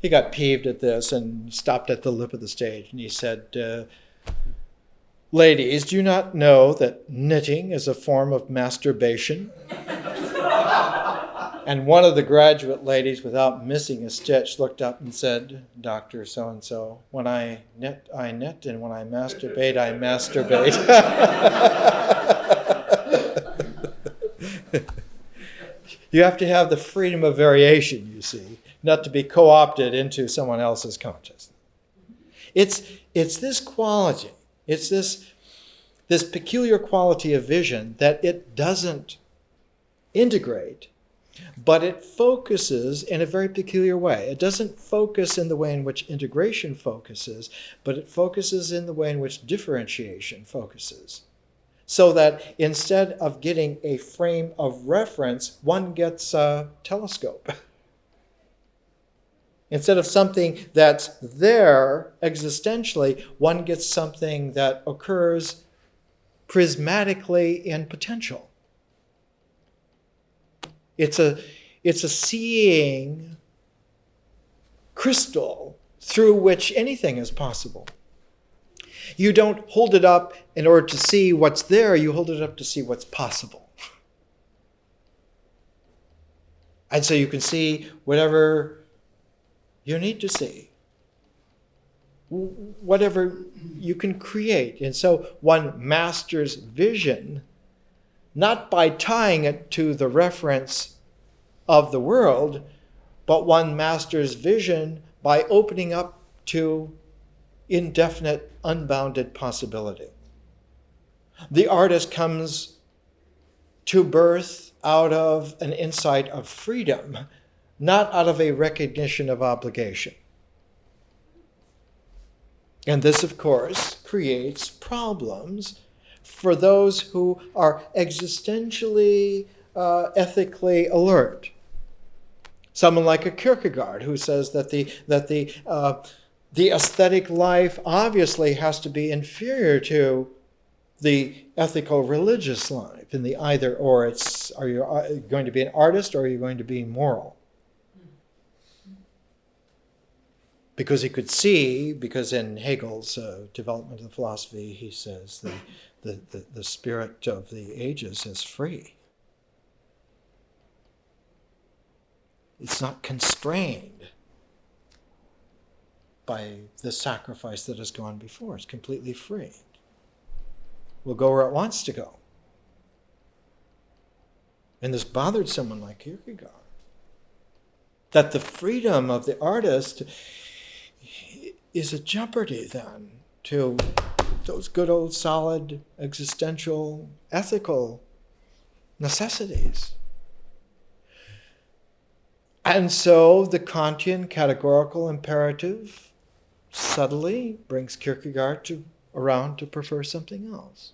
he got peeved at this and stopped at the lip of the stage, and he said, "Ladies, do you not know that knitting is a form of masturbation?" And one of the graduate ladies, without missing a stitch, looked up and said, "Dr. So-and-so, when I knit, and when I masturbate, I masturbate." You have to have the freedom of variation, you see, not to be co-opted into someone else's consciousness. It's this quality. It's this peculiar quality of vision that it doesn't integrate, but it focuses in a very peculiar way. It doesn't focus in the way in which integration focuses, but it focuses in the way in which differentiation focuses. So that instead of getting a frame of reference, one gets a telescope. Instead of something that's there existentially, one gets something that occurs prismatically in potential. It's a seeing crystal through which anything is possible. You don't hold it up in order to see what's there, you hold it up to see what's possible. And so you can see whatever you need to see, whatever you can create. And so one masters vision, not by tying it to the reference of the world, but one masters vision by opening up to indefinite, unbounded possibility. The artist comes to birth out of an insight of freedom, not out of a recognition of obligation. And this, of course, creates problems for those who are existentially, ethically alert. Someone like a Kierkegaard, who says that the aesthetic life obviously has to be inferior to the ethical religious life. In the either or, are you going to be an artist or are you going to be moral? Because he could see, because in Hegel's development of the philosophy, he says the spirit of the ages is free. It's not constrained by the sacrifice that has gone before. It's completely free. Will go where it wants to go. And this bothered someone like Kierkegaard. That the freedom of the artist is a jeopardy then to those good old solid existential ethical necessities. And so the Kantian categorical imperative subtly brings Kierkegaard around to prefer something else.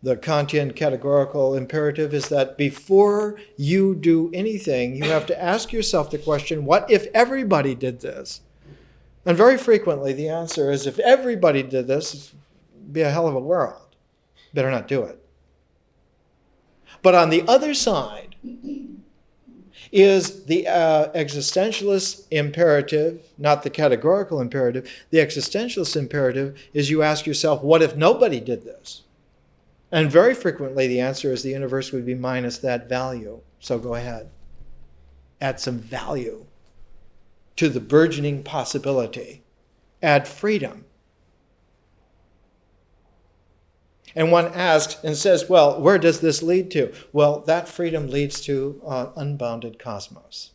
The Kantian categorical imperative is that before you do anything, you have to ask yourself the question, what if everybody did this? And very frequently the answer is, if everybody did this, it'd be a hell of a world. Better not do it. But on the other side is the existentialist imperative, not the categorical imperative. The existentialist imperative is you ask yourself, what if nobody did this? And very frequently the answer is the universe would be minus that value. So go ahead. Add some value to the burgeoning possibility. Add freedom. And one asks and says, well, where does this lead to? Well, that freedom leads to an unbounded cosmos,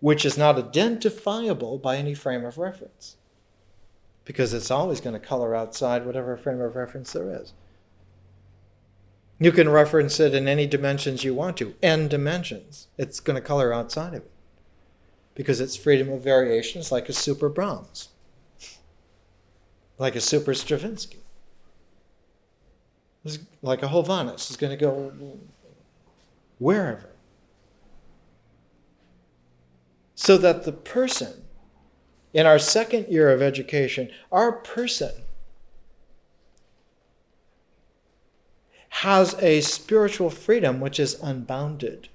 which is not identifiable by any frame of reference, because it's always going to color outside whatever frame of reference there is. You can reference it in any dimensions you want to, n dimensions. It's going to color outside of it, because it's freedom of variation. It's like a super Brahms, like a super Stravinsky, it's like a Hovhannes. It's going to go wherever. So that the person, in our second year of education, our person has a spiritual freedom which is unbounded.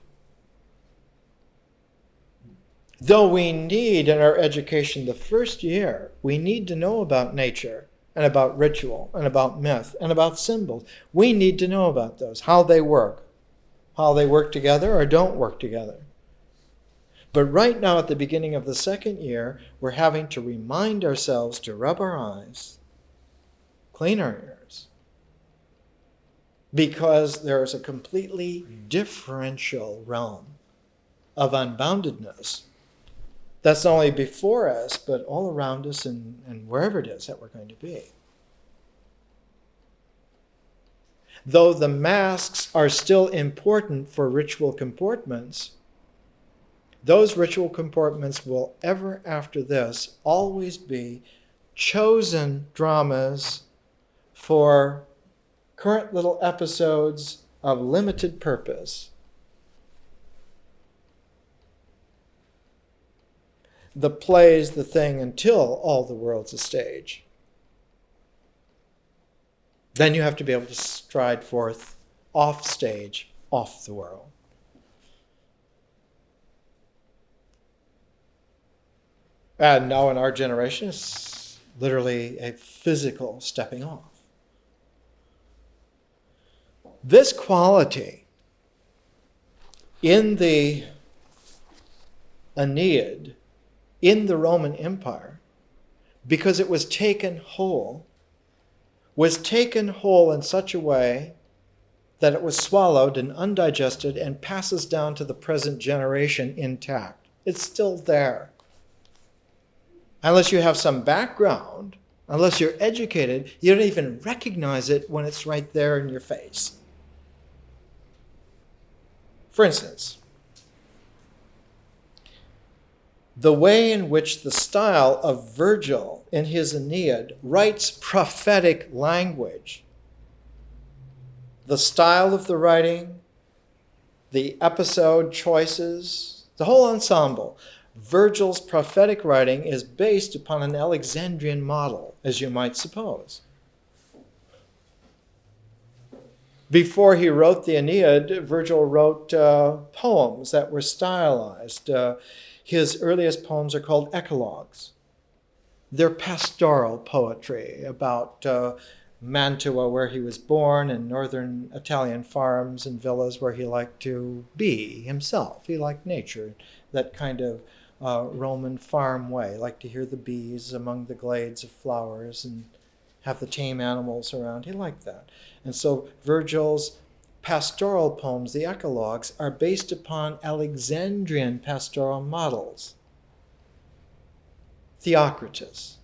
Though we need in our education the first year, we need to know about nature and about ritual and about myth and about symbols. We need to know about those, how they work together or don't work together. But right now at the beginning of the second year, we're having to remind ourselves to rub our eyes, clean our ears, because there is a completely differential realm of unboundedness that's not only before us, but all around us and wherever it is that we're going to be. Though the masks are still important for ritual comportments, those ritual comportments will ever after this always be chosen dramas for current little episodes of limited purpose. The play's the thing until all the world's a stage. Then you have to be able to stride forth off stage, off the world. And now in our generation, it's literally a physical stepping off. This quality in the Aeneid, in the Roman Empire, because it was taken whole in such a way that it was swallowed and undigested and passes down to the present generation intact. It's still there. Unless you have some background, unless you're educated, you don't even recognize it when it's right there in your face. For instance, the way in which the style of Virgil in his Aeneid writes prophetic language, the style of the writing, the episode choices, the whole ensemble, Virgil's prophetic writing is based upon an Alexandrian model, as you might suppose. Before he wrote the Aeneid, Virgil wrote poems that were stylized. His earliest poems are called eclogues. They're pastoral poetry about Mantua, where he was born, and northern Italian farms and villas where he liked to be himself. He liked nature, that kind of Roman farm way, liked to hear the bees among the glades of flowers and have the tame animals around. He liked that. And so Virgil's pastoral poems, the eclogues, are based upon Alexandrian pastoral models. Theocritus.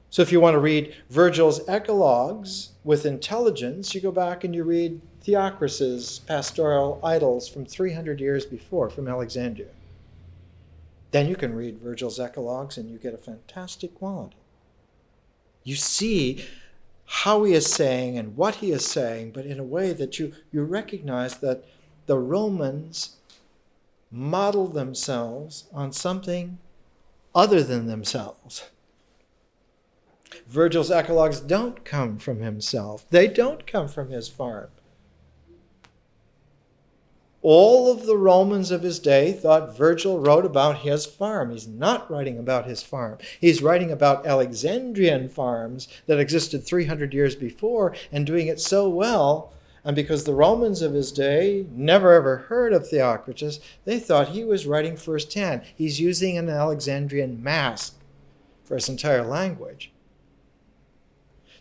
So if you want to read Virgil's eclogues with intelligence, you go back and you read Theocritus's pastoral idylls from 300 years before, from Alexandria. Then you can read Virgil's eclogues and you get a fantastic quality. You see how he is saying and what he is saying, but in a way that you recognize that the Romans modeled themselves on something other than themselves. Virgil's eclogues don't come from himself. They don't come from his farm. All of the Romans of his day thought Virgil wrote about his farm. He's not writing about his farm. He's writing about Alexandrian farms that existed 300 years before and doing it so well. And because the Romans of his day never ever heard of Theocritus, they thought he was writing firsthand. He's using an Alexandrian mask for his entire language.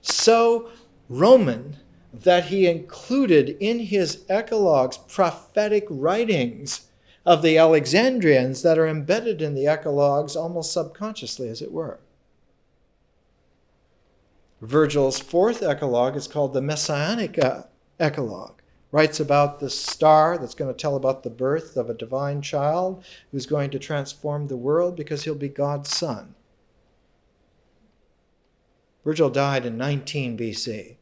So Roman that he included in his eclogues prophetic writings of the Alexandrians that are embedded in the eclogues almost subconsciously, as it were. Virgil's fourth eclogue is called the Messianic eclogue. Writes about the star that's going to tell about the birth of a divine child who's going to transform the world because he'll be God's son. Virgil died in 19 BC.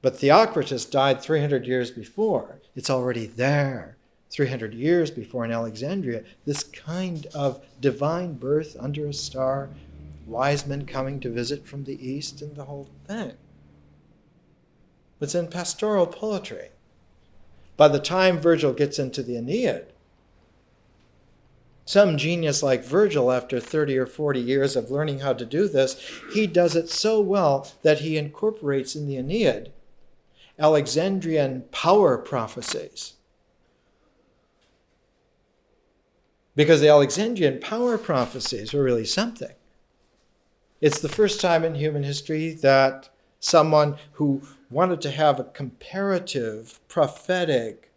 But Theocritus died 300 years before. It's already there, 300 years before in Alexandria. This kind of divine birth under a star, wise men coming to visit from the east, and the whole thing. It's in pastoral poetry. By the time Virgil gets into the Aeneid, some genius like Virgil, after 30 or 40 years of learning how to do this, he does it so well that he incorporates in the Aeneid Alexandrian power prophecies. Because the Alexandrian power prophecies were really something. It's the first time in human history that someone who wanted to have a comparative, prophetic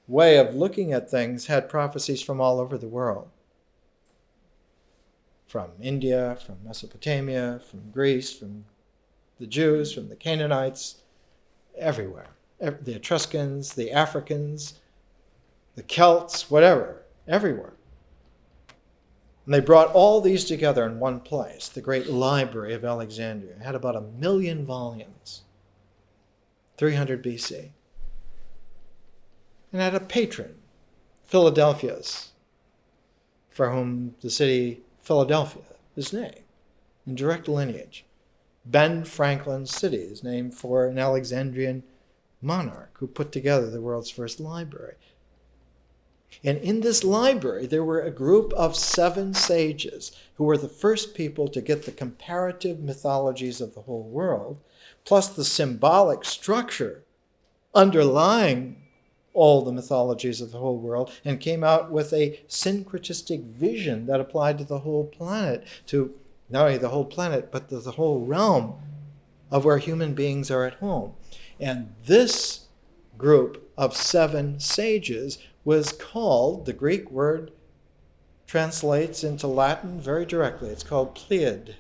way of looking at things had prophecies from all over the world. From India, from Mesopotamia, from Greece, from the Jews, from the Canaanites, everywhere. The Etruscans, the Africans, the Celts, whatever, everywhere. And they brought all these together in one place, the great library of Alexandria. It had about 1 million volumes, 300 BC. And had a patron, Philadelphia's, for whom the city Philadelphia is named, in direct lineage. Ben Franklin's city is named for an Alexandrian monarch who put together the world's first library. And in this library, there were a group of 7 sages who were the first people to get the comparative mythologies of the whole world, plus the symbolic structure underlying all the mythologies of the whole world, and came out with a syncretistic vision that applied to the whole planet, to not only the whole planet, but the whole realm of where human beings are at home. And this group of 7 sages was called, the Greek word translates into Latin very directly. It's called Pleiad.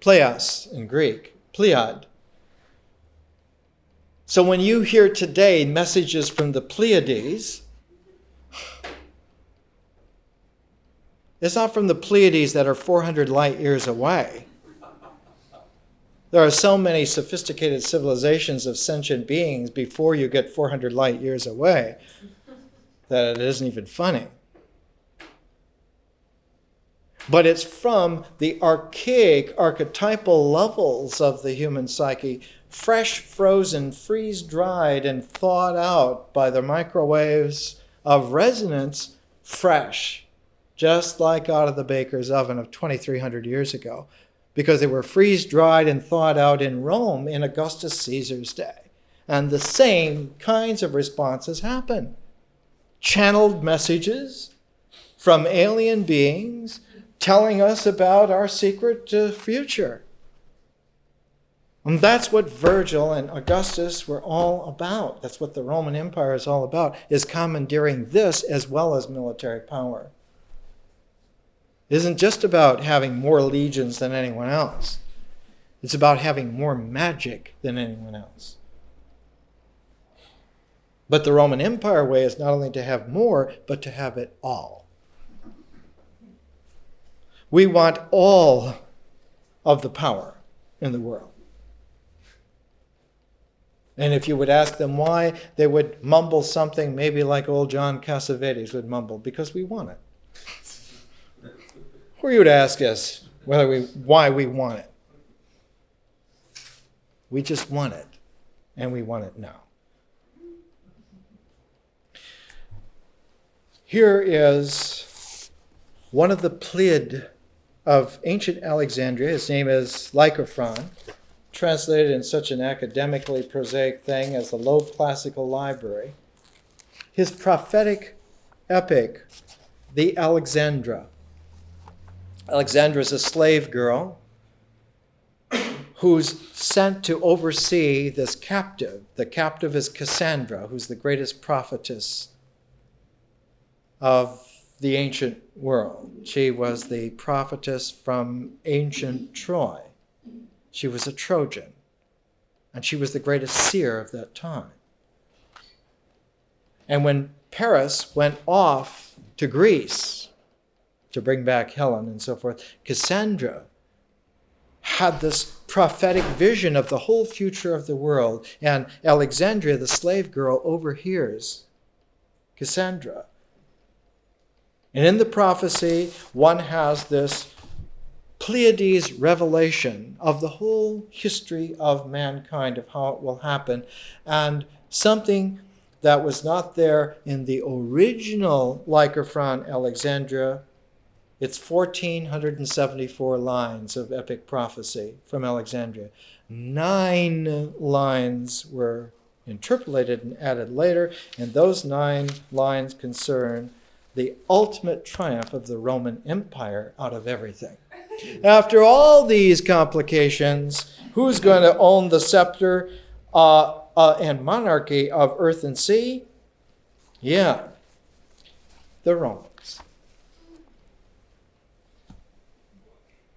Pleias in Greek, Pleiad. So when you hear today messages from the Pleiades, it's not from the Pleiades that are 400 light years away. There are so many sophisticated civilizations of sentient beings before you get 400 light years away that it isn't even funny. But it's from the archaic, archetypal levels of the human psyche, fresh, frozen, freeze-dried, and thawed out by the microwaves of resonance, fresh, just like out of the baker's oven of 2,300 years ago, because they were freeze-dried and thawed out in Rome in Augustus Caesar's day. And the same kinds of responses happen. Channeled messages from alien beings telling us about our secret future. And that's what Virgil and Augustus were all about. That's what the Roman Empire is all about, is commandeering this as well as military power. It isn't just about having more legions than anyone else. It's about having more magic than anyone else. But the Roman Empire way is not only to have more, but to have it all. We want all of the power in the world. And if you would ask them why, they would mumble something maybe like old John Cassavetes would mumble, because we want it. Who are you to ask us why we want it? We just want it, and we want it now. Here is one of the Pleiad of ancient Alexandria. His name is Lycophron, translated in such an academically prosaic thing as the Loeb Classical Library. His prophetic epic, the Alexandra. Alexandra is a slave girl who's sent to oversee this captive. The captive is Cassandra, who's the greatest prophetess of the ancient world. She was the prophetess from ancient Troy. She was a Trojan, and she was the greatest seer of that time. And when Paris went off to Greece to bring back Helen and so forth, Cassandra had this prophetic vision of the whole future of the world. And Alexandria, the slave girl, overhears Cassandra. And in the prophecy, one has this Pleiades revelation of the whole history of mankind, of how it will happen, and something that was not there in the original Lycophron Alexandria. It's 1,474 lines of epic prophecy from Alexandria. 9 lines were interpolated and added later, and those 9 lines concern the ultimate triumph of the Roman Empire out of everything. After all these complications, who's going to own the scepter and monarchy of earth and sea? Yeah, the Romans.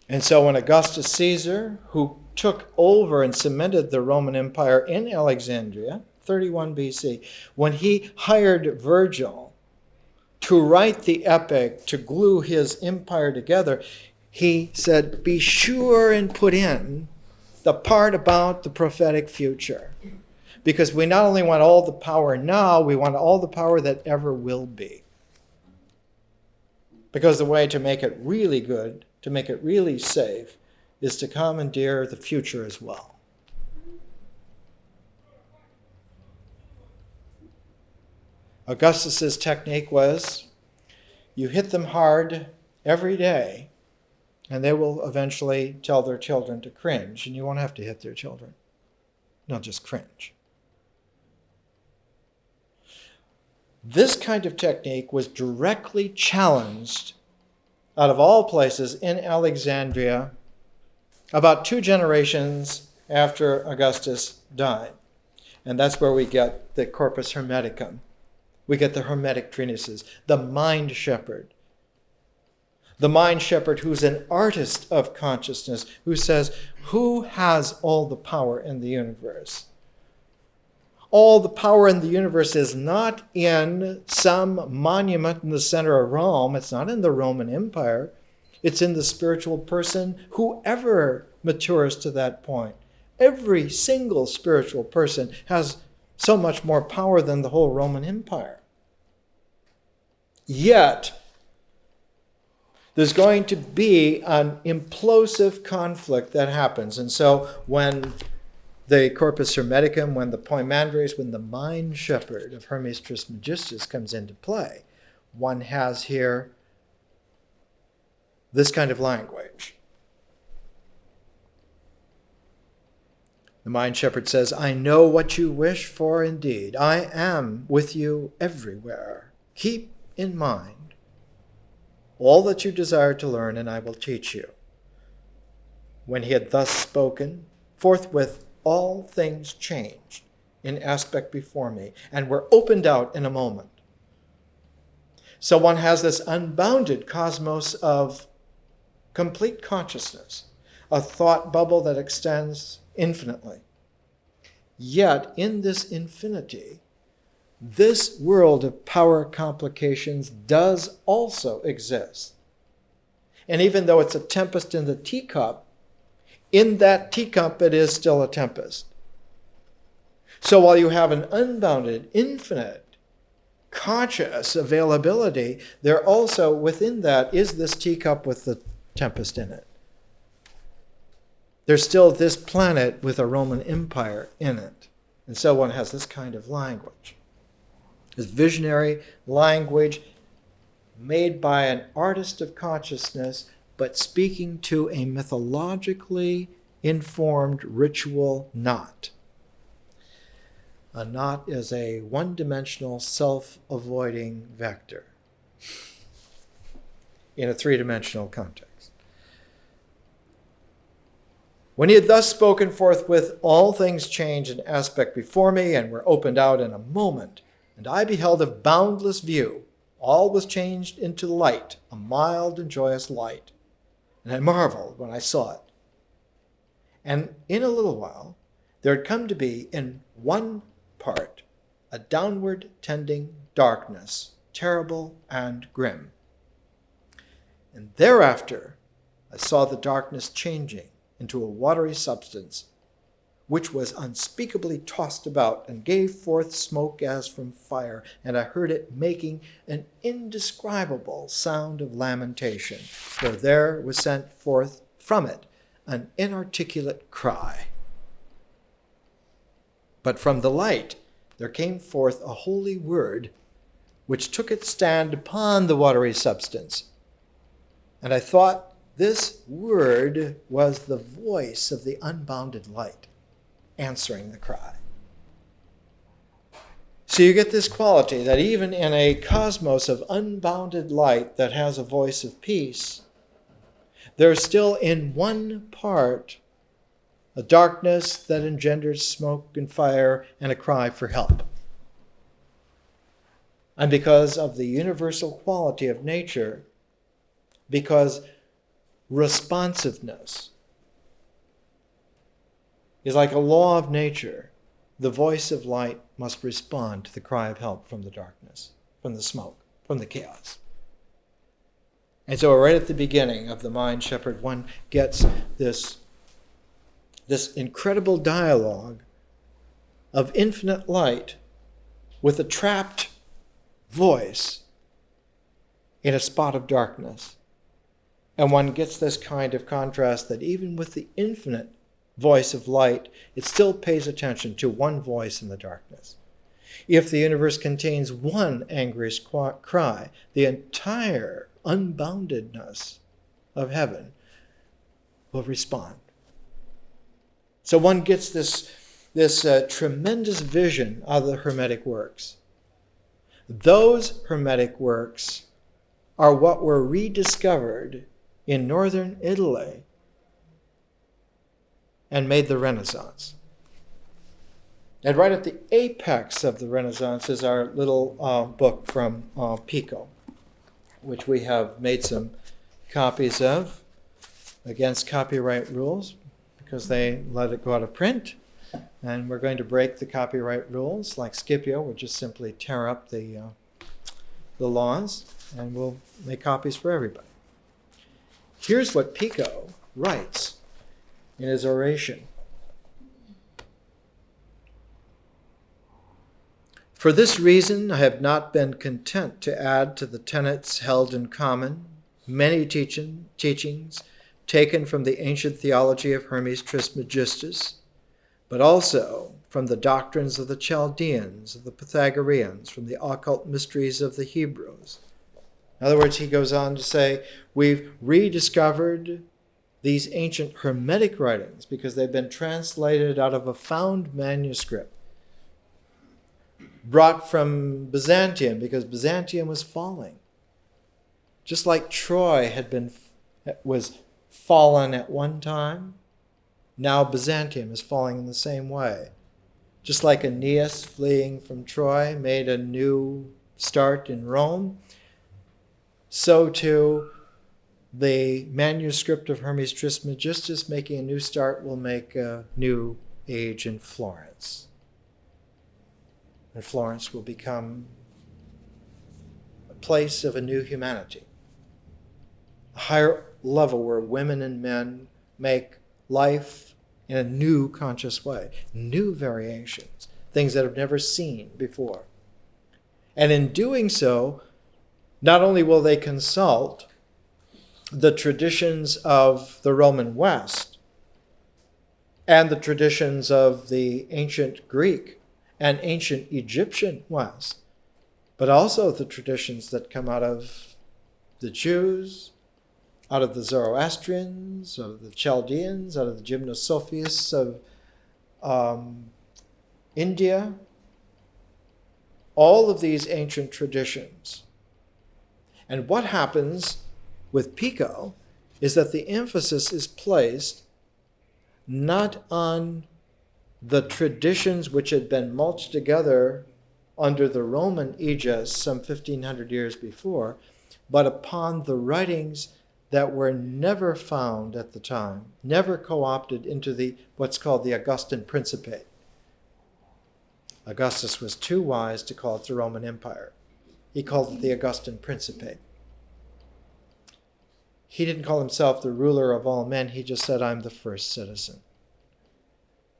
And so when Augustus Caesar, who took over and cemented the Roman Empire in Alexandria, 31 BC, when he hired Virgil to write the epic, to glue his empire together, he said, be sure and put in the part about the prophetic future. Because we not only want all the power now, we want all the power that ever will be. Because the way to make it really good, to make it really safe, is to commandeer the future as well. Augustus's technique was, you hit them hard every day, and they will eventually tell their children to cringe, and you won't have to hit their children. They'll just cringe. This kind of technique was directly challenged, out of all places, in Alexandria about 2 generations after Augustus died. And that's where we get the Corpus Hermeticum. We get the Hermetic treatises, the mind shepherd. The mind shepherd who's an artist of consciousness, who says, who has all the power in the universe? All the power in the universe is not in some monument in the center of Rome. It's not in the Roman Empire. It's in the spiritual person, whoever matures to that point. Every single spiritual person has so much more power than the whole Roman Empire. Yet, there's going to be an implosive conflict that happens. And so when the Corpus Hermeticum, when the Poimandres, when the mind shepherd of Hermes Trismegistus comes into play, one has here this kind of language. The mind shepherd says, I know what you wish for indeed. I am with you everywhere. Keep in mind all that you desire to learn, and I will teach you. When he had thus spoken, forthwith all things changed in aspect before me, and were opened out in a moment. So one has this unbounded cosmos of complete consciousness, a thought bubble that extends infinitely. Yet in this infinity, this world of power complications does also exist. And even though it's a tempest in the teacup, in that teacup it is still a tempest. So while you have an unbounded, infinite, conscious availability, there also within that is this teacup with the tempest in it. There's still this planet with a Roman Empire in it. And so one has this kind of language. This visionary language made by an artist of consciousness, but speaking to a mythologically informed ritual knot. A knot is a one-dimensional self-avoiding vector in a three-dimensional context. When he had thus spoken forthwith, all things changed in aspect before me and were opened out in a moment, and I beheld a boundless view. All was changed into light, a mild and joyous light. And I marveled when I saw it. And in a little while, there had come to be in one part a downward tending darkness, terrible and grim. And thereafter, I saw the darkness changing into a watery substance, which was unspeakably tossed about and gave forth smoke as from fire, and I heard it making an indescribable sound of lamentation, for there was sent forth from it an inarticulate cry. But from the light there came forth a holy word, which took its stand upon the watery substance. And I thought this word was the voice of the unbounded light, answering the cry. So you get this quality that even in a cosmos of unbounded light that has a voice of peace, there's still in one part a darkness that engenders smoke and fire and a cry for help. And because of the universal quality of nature, because responsiveness is like a law of nature, the voice of light must respond to the cry of help from the darkness, from the smoke, from the chaos. And so right at the beginning of the Mind Shepherd, one gets this incredible dialogue of infinite light with a trapped voice in a spot of darkness. And one gets this kind of contrast that even with the infinite voice of light, it still pays attention to one voice in the darkness. If the universe contains one angriest cry, the entire unboundedness of heaven will respond. So one gets this tremendous vision of the Hermetic works. Those Hermetic works are what were rediscovered in northern Italy and made the Renaissance. And right at the apex of the Renaissance is our little book from Pico, which we have made some copies of against copyright rules because they let it go out of print. And we're going to break the copyright rules like Scipio. We'll just simply tear up the laws and we'll make copies for everybody. Here's what Pico writes in his oration. For this reason, I have not been content to add to the tenets held in common many teachings taken from the ancient theology of Hermes Trismegistus, but also from the doctrines of the Chaldeans, of the Pythagoreans, from the occult mysteries of the Hebrews. In other words, he goes on to say, we've rediscovered these ancient Hermetic writings because they've been translated out of a found manuscript brought from Byzantium because Byzantium was falling. Just like Troy was fallen at one time, now Byzantium is falling in the same way. Just like Aeneas fleeing from Troy made a new start in Rome, so too the manuscript of Hermes Trismegistus making a new start will make a new age in Florence. And Florence will become a place of a new humanity, a higher level where women and men make life in a new conscious way, new variations, things that have never seen before. And in doing so, not only will they consult the traditions of the Roman West and the traditions of the ancient Greek and ancient Egyptian West, but also the traditions that come out of the Jews, out of the Zoroastrians, out of the Chaldeans, out of the Gymnosophists of India, all of these ancient traditions. And what happens with Pico is that the emphasis is placed not on the traditions which had been mulched together under the Roman aegis some 1,500 years before, but upon the writings that were never found at the time, never co-opted into what's called the Augustan Principate. Augustus was too wise to call it the Roman Empire. He called it the Augustan Principate. He didn't call himself the ruler of all men. He just said, I'm the first citizen.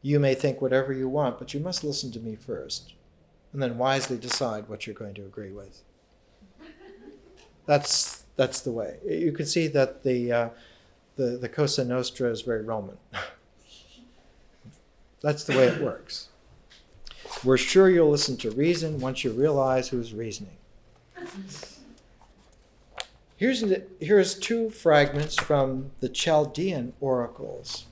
You may think whatever you want, but you must listen to me first, and then wisely decide what you're going to agree with. That's the way. You can see that the Cosa Nostra is very Roman. That's the way it works. We're sure you'll listen to reason once you realize who's reasoning. Here's two fragments from the Chaldean oracles,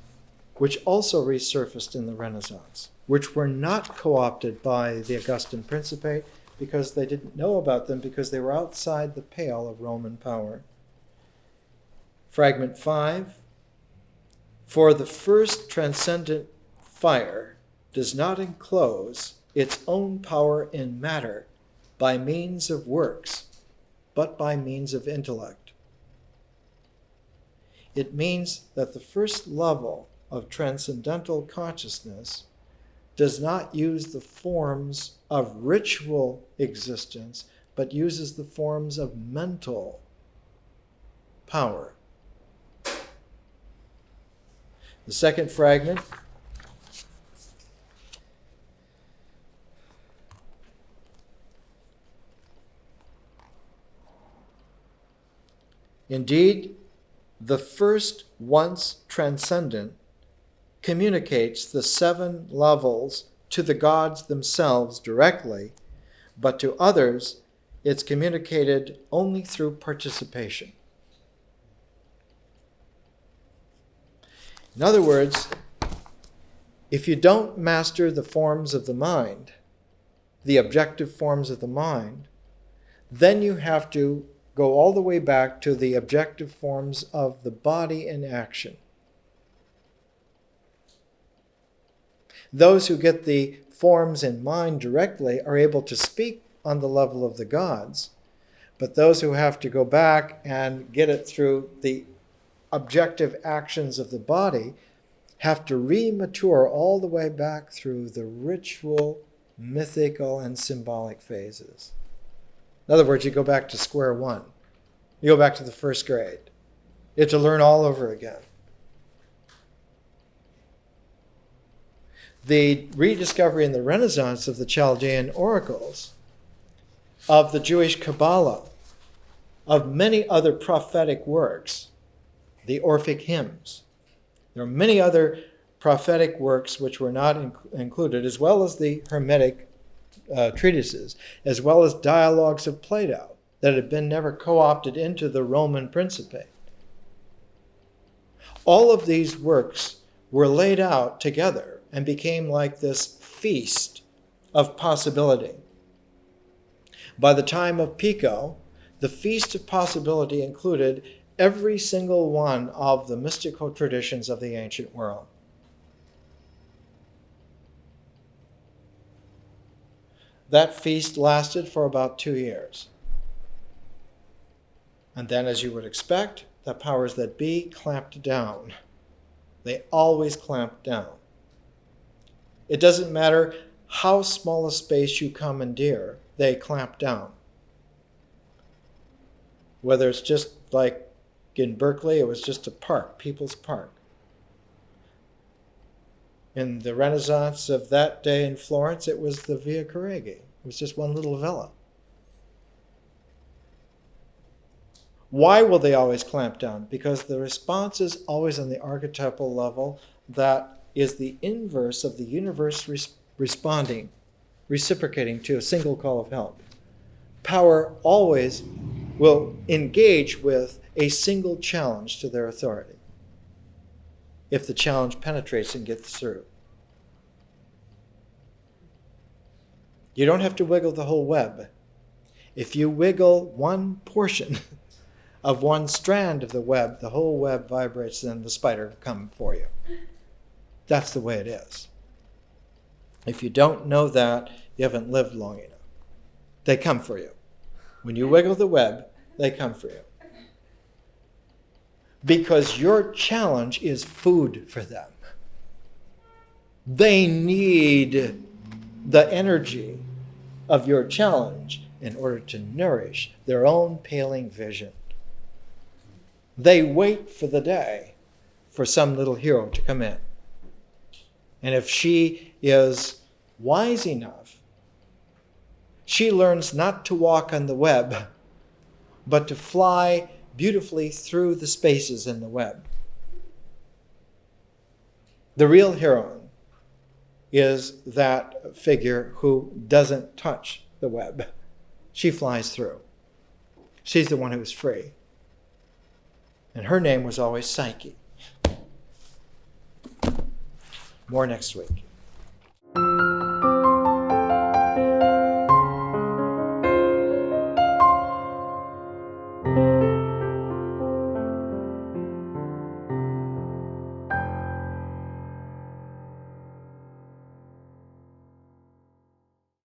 which also resurfaced in the Renaissance, which were not co-opted by the Augustan Principate because they didn't know about them, because they were outside the pale of Roman power. Fragment 5, for the first transcendent fire does not enclose its own power in matter by means of works, but by means of intellect. It means that the first level of transcendental consciousness does not use the forms of ritual existence, but uses the forms of mental power. The second fragment indeed, the first once transcendent communicates the 7 levels to the gods themselves directly, but to others it's communicated only through participation. In other words, if you don't master the forms of the mind, the objective forms of the mind, then you have to go all the way back to the objective forms of the body in action. Those who get the forms in mind directly are able to speak on the level of the gods, but those who have to go back and get it through the objective actions of the body have to remature all the way back through the ritual, mythical, and symbolic phases. In other words, you go back to square one. You go back to the first grade. You have to learn all over again. The rediscovery in the Renaissance of the Chaldean oracles, of the Jewish Kabbalah, of many other prophetic works, the Orphic hymns. There are many other prophetic works which were not included, as well as the Hermetic treatises, as well as dialogues of Plato that had been never co-opted into the Roman Principate. All of these works were laid out together and became like this feast of possibility. By the time of Pico, the feast of possibility included every single one of the mystical traditions of the ancient world. That feast lasted for about 2 years. And then, as you would expect, the powers that be clamped down. They always clamp down. It doesn't matter how small a space you commandeer, they clamp down. Whether it's just like in Berkeley, it was just a park, People's Park. In the Renaissance of that day in Florence, it was the Via Carregi. It was just one little villa. Why will they always clamp down? Because the response is always on the archetypal level that is the inverse of the universe responding, reciprocating to a single call of help. Power always will engage with a single challenge to their authority if the challenge penetrates and gets through. You don't have to wiggle the whole web. If you wiggle one portion of one strand of the web, the whole web vibrates, and the spider will come for you. That's the way it is. If you don't know that, you haven't lived long enough. They come for you. When you wiggle the web, they come for you. Because your challenge is food for them. They need the energy of your challenge in order to nourish their own paling vision. They wait for the day for some little hero to come in. And if she is wise enough, she learns not to walk on the web, but to fly beautifully through the spaces in the web. The real heroine is that figure who doesn't touch the web. She flies through. She's the one who is free. And her name was always Psyche. More next week.